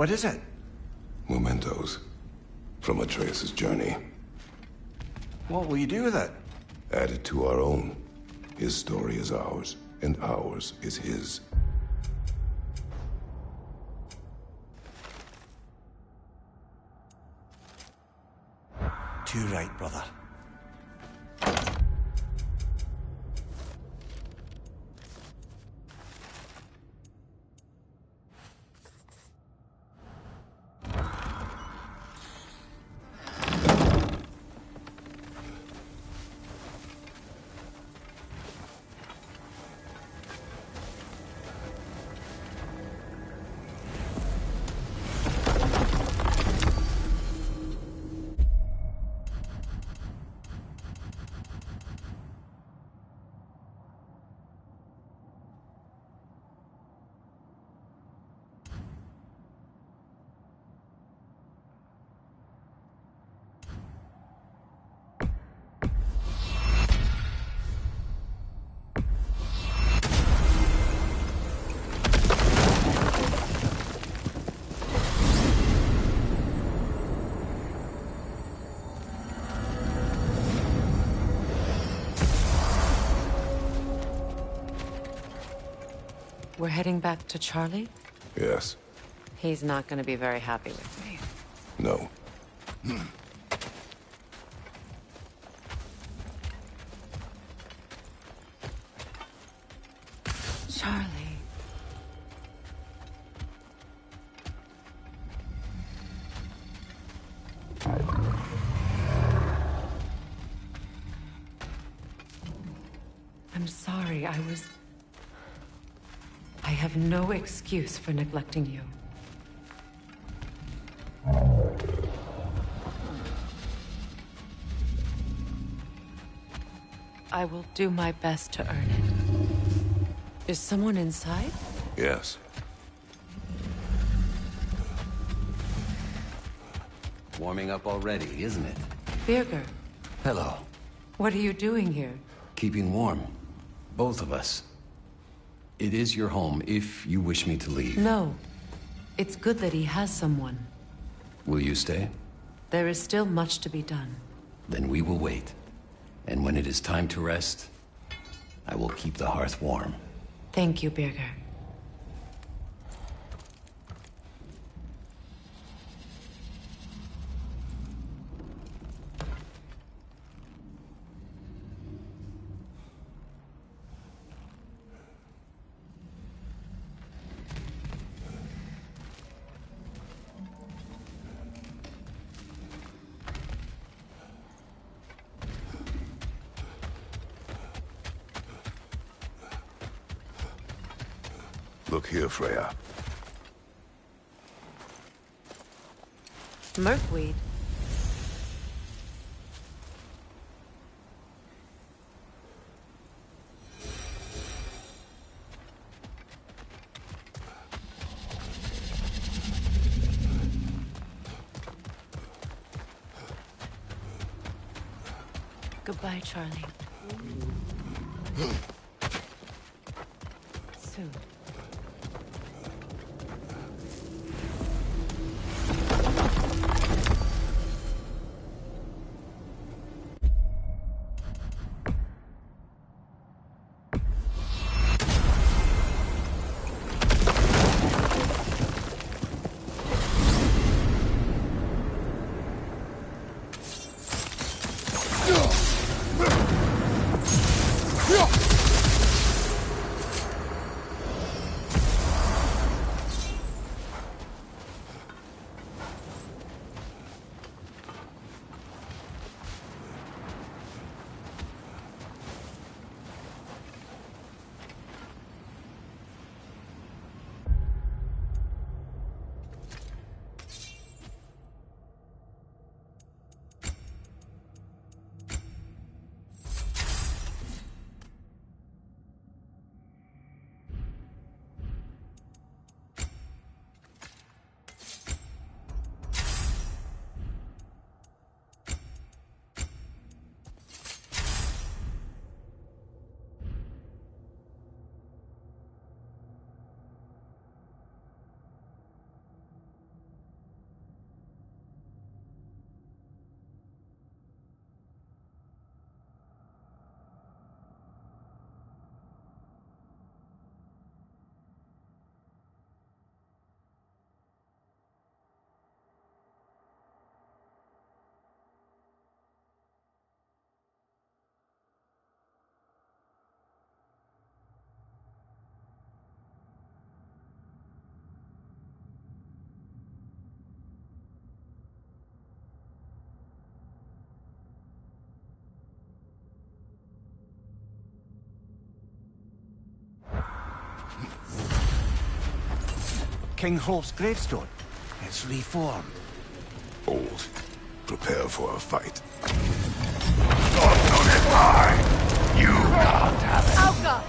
C: What is it?
A: Mementos. From Atreus' journey.
C: What will you do with it?
A: Add it to our own. His story is ours, and ours is his.
C: Too right, brother.
M: We're heading back to Charlie?
A: Yes.
M: He's not gonna be very happy with me.
A: No.
M: Charlie. I'm sorry, I have no excuse for neglecting you. I will do my best to earn it. Is someone inside?
A: Yes.
U: Warming up already, isn't it?
M: Birger,
U: Hello.
M: what are you doing here?
U: Keeping warm. Both of us. It is your home if you wish me to leave.
M: No. It's good that he has someone.
U: Will you stay?
M: There is still much to be done.
U: Then we will wait. And when it is time to rest, I will keep the hearth warm.
M: Thank you, Birger.
A: Look here, Freya.
M: Merkweed. Goodbye, Charlie. Soon.
C: King Hrolf's gravestone. It's reformed.
A: Old. Prepare for a fight.
S: You can't have it.
K: Alka!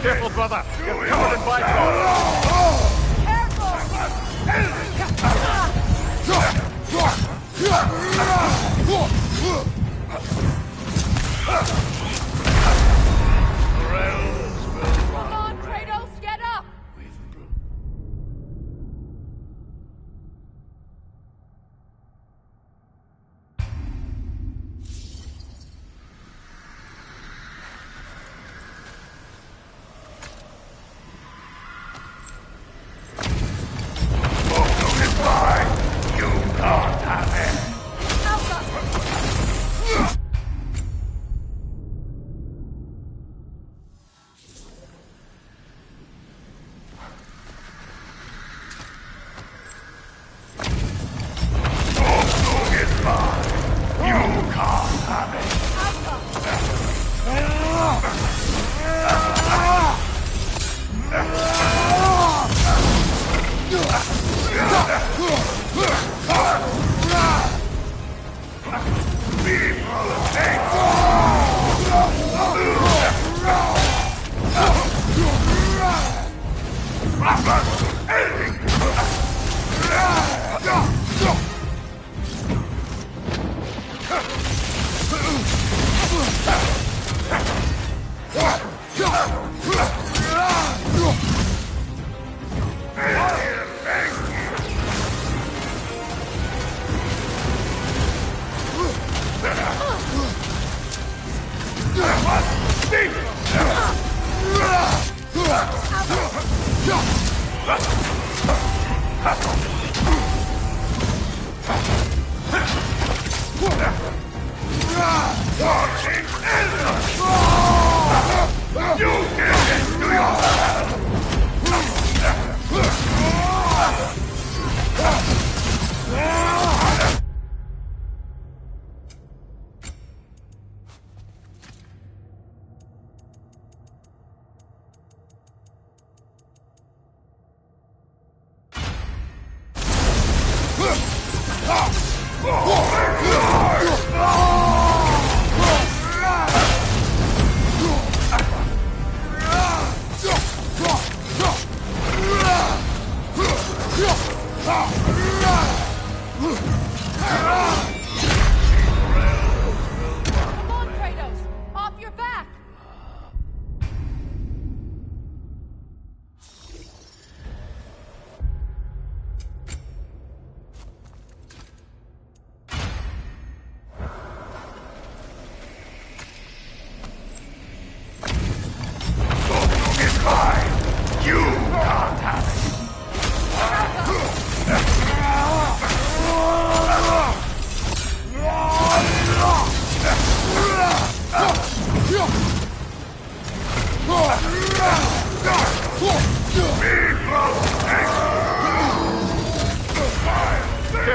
E: Careful, brother. You're covered in bygones.
K: Come on, Kratos, get up!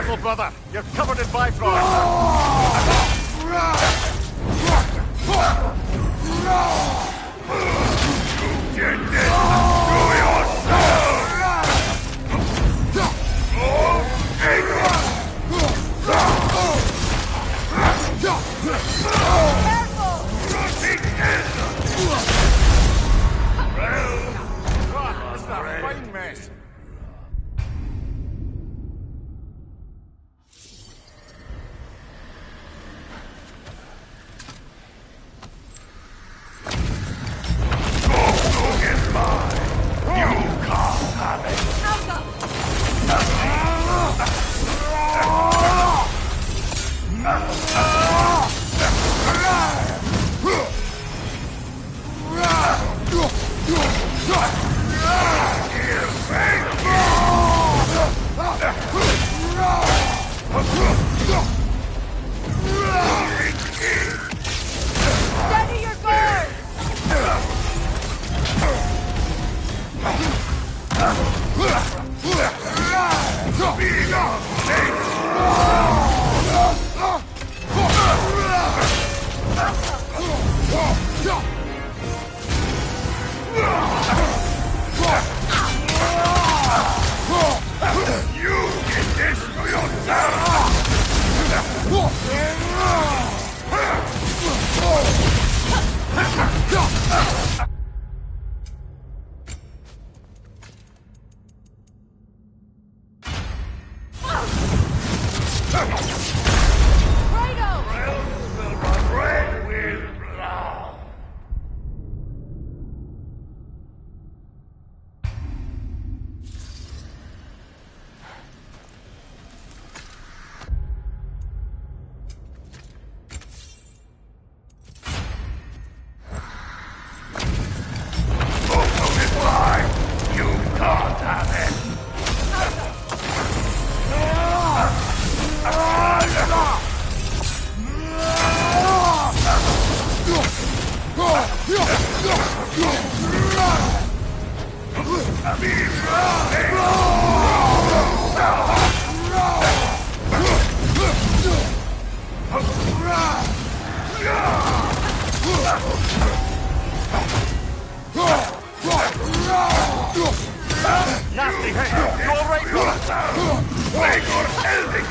C: Careful, brother. You're covered in Bifrost.
S: Get this to yourself!
C: It's a fine mess.
K: Steady your guard!
S: You get this to yourself!
C: Nasty hit! You alright, brother?
S: Make your healthy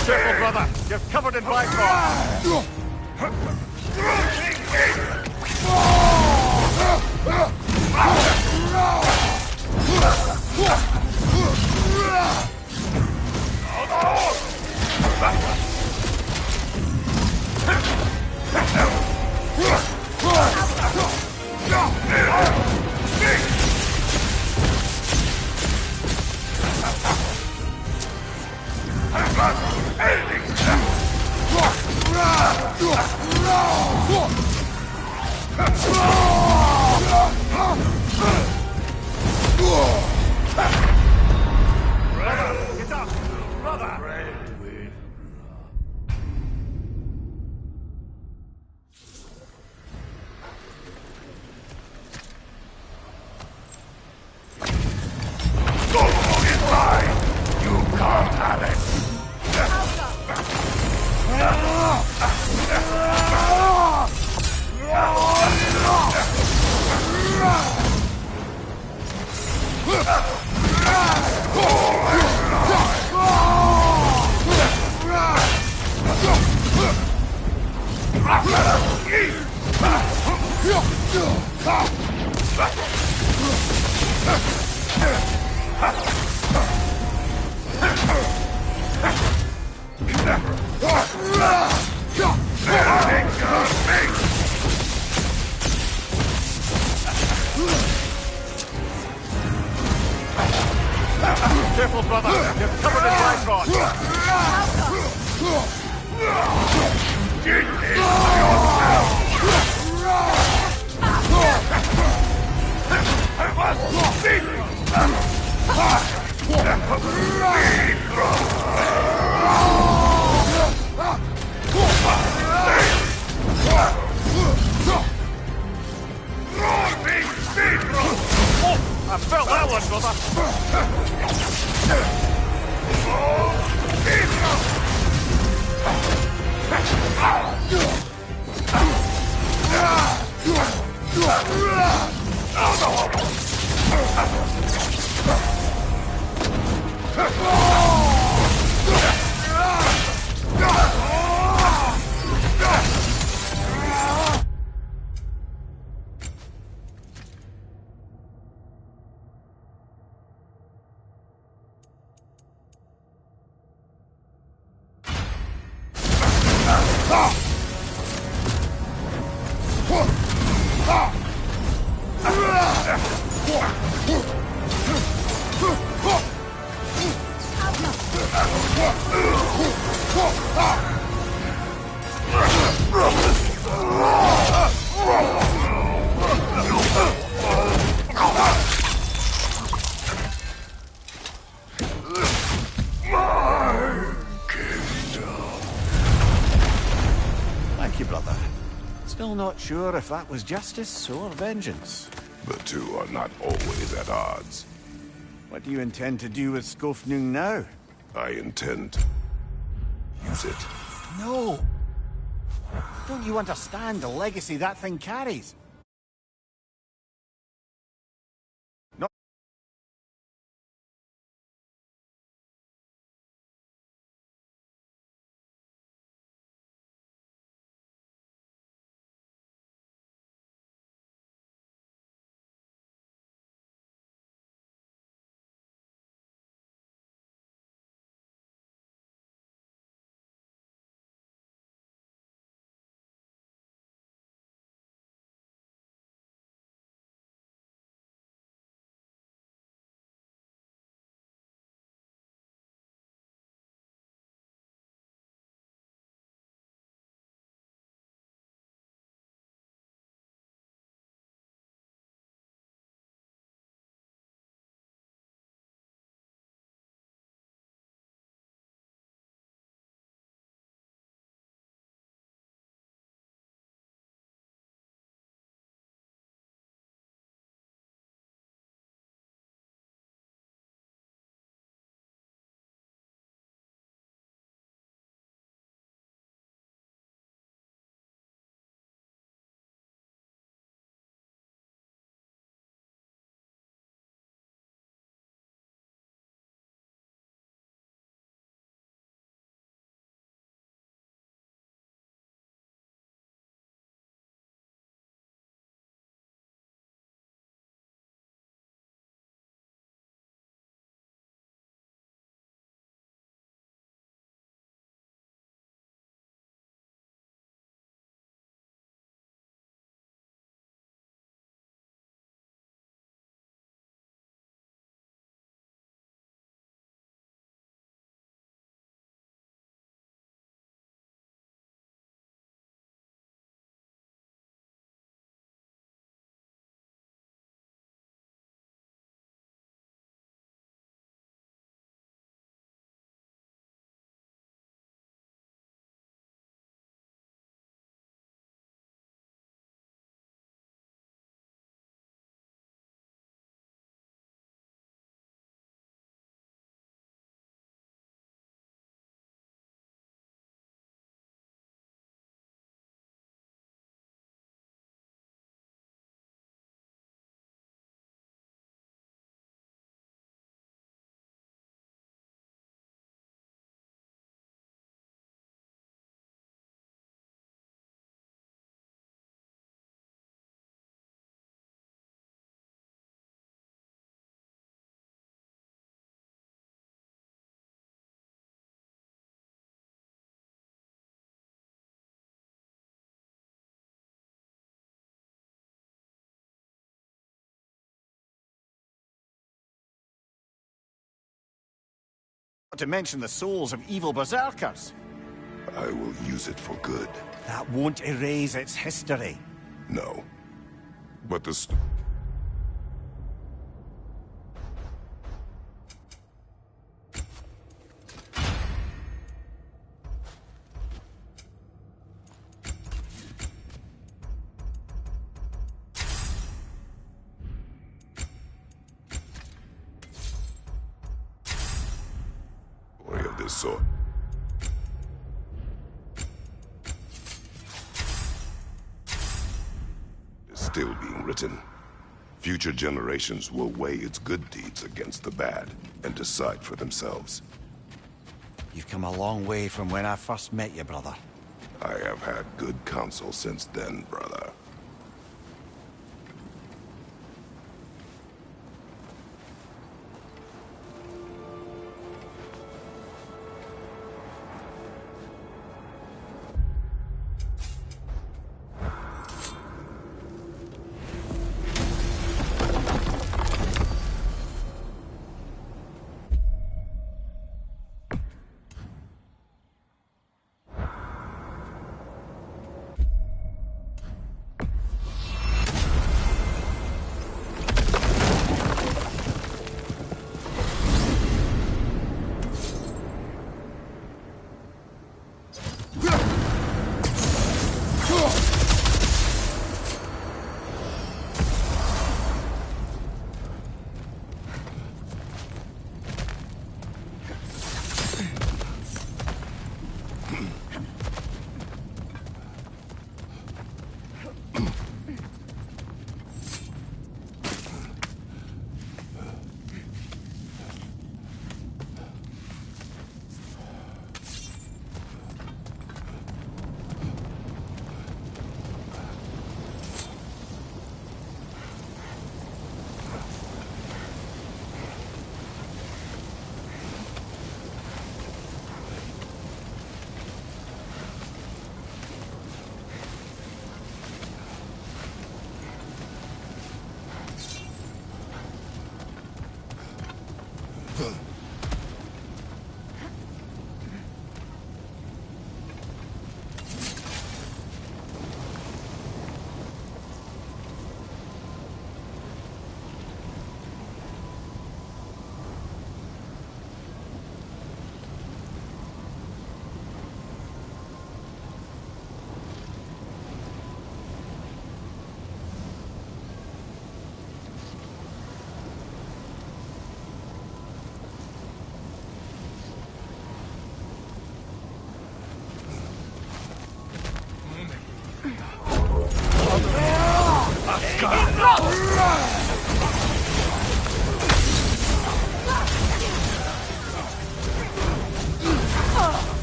C: Careful, brother. You're covered in Bifrost.
S: Anything.
C: Get up! Brother!
A: You can't have it!
E: Careful, brother. You're covered in light rod.
A: Get it yourself! I must beat
E: I felt that one, brother.
C: Thank you, brother. Still not sure if that was justice or vengeance.
A: The two are not always at odds.
C: What do you intend to do with Skofnung now?
A: I intend to use it.
C: No! Don't you understand the legacy that thing carries? Not to mention the souls of evil berserkers.
A: I will use it for good.
C: That won't erase its history.
A: No. But the story of this sort is still being written. Future generations will weigh its good deeds against the bad and decide for themselves.
C: You've come a long way from when I first met you, brother.
A: I have had good counsel since then, brother.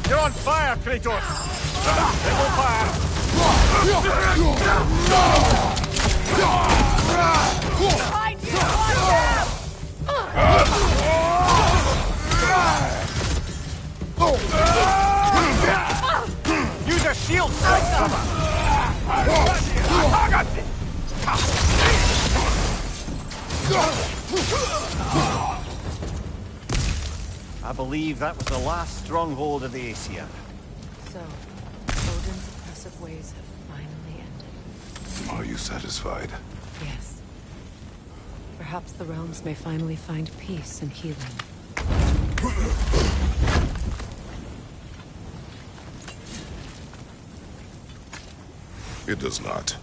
C: You're on fire, Kratos! Little fire!
K: Behind you!
C: Use a shield! I believe that was the last stronghold of the Aesir.
M: So, Odin's oppressive ways have finally ended.
A: Are you satisfied?
M: Yes. Perhaps the realms may finally find peace and healing.
A: It does not.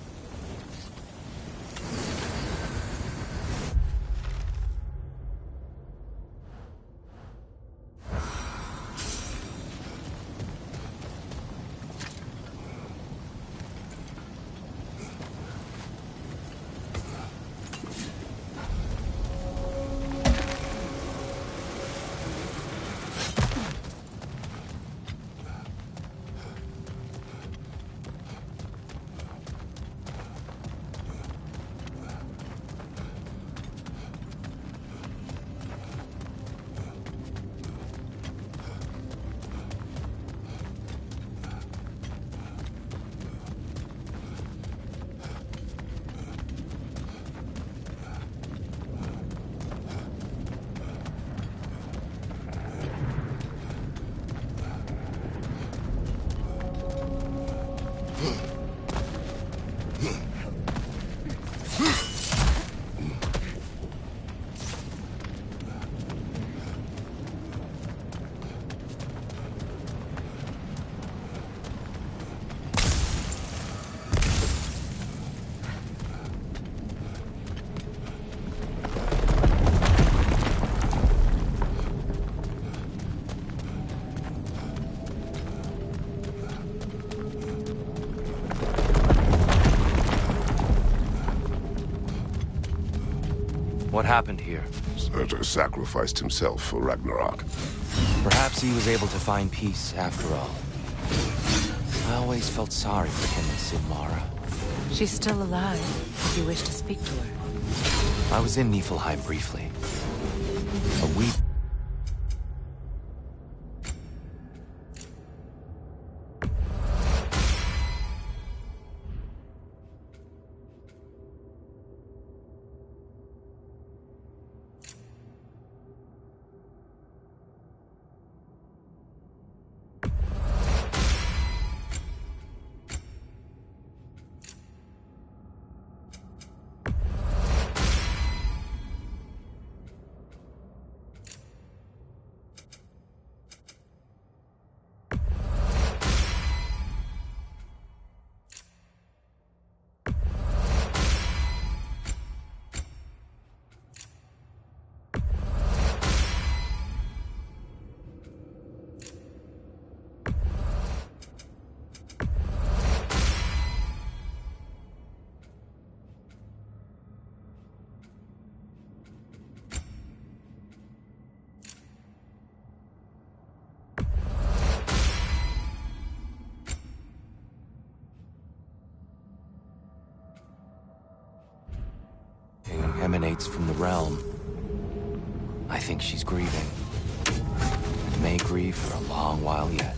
T: What happened here?
A: Surtur sacrificed himself for Ragnarok.
T: Perhaps he was able to find peace after all. I always felt sorry for him and Silmara.
M: She's still alive, if you wish to speak to her.
T: I was in Niflheim briefly. A week. Emanates from the realm. I think she's grieving. And may grieve for a long while yet.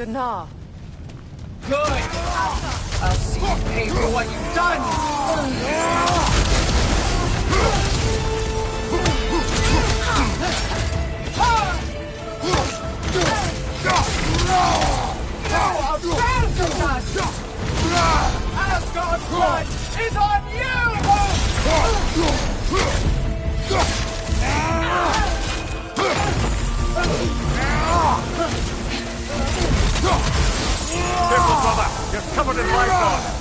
B: Gnaw.
H: Good! I'll see you pay for what you've done! You abandoned us! Asgard's blood is on
O: Careful, brother! You're covered in life.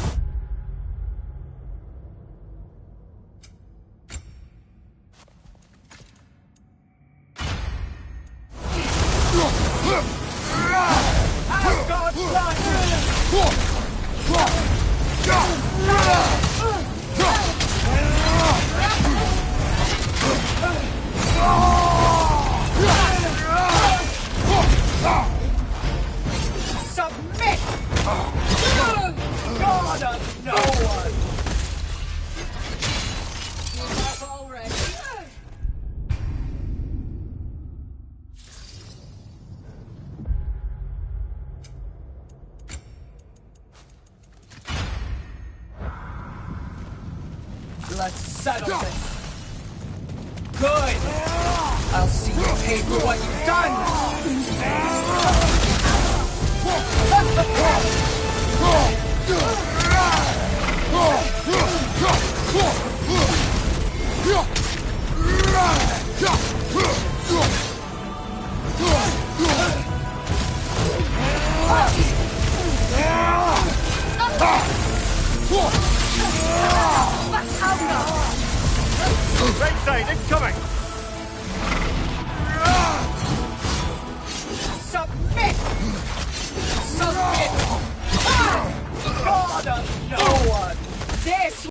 H: Submit! God of no one! Give up already? Let's settle this. Good! I'll see you pay for what you've done!
O: Right side, incoming!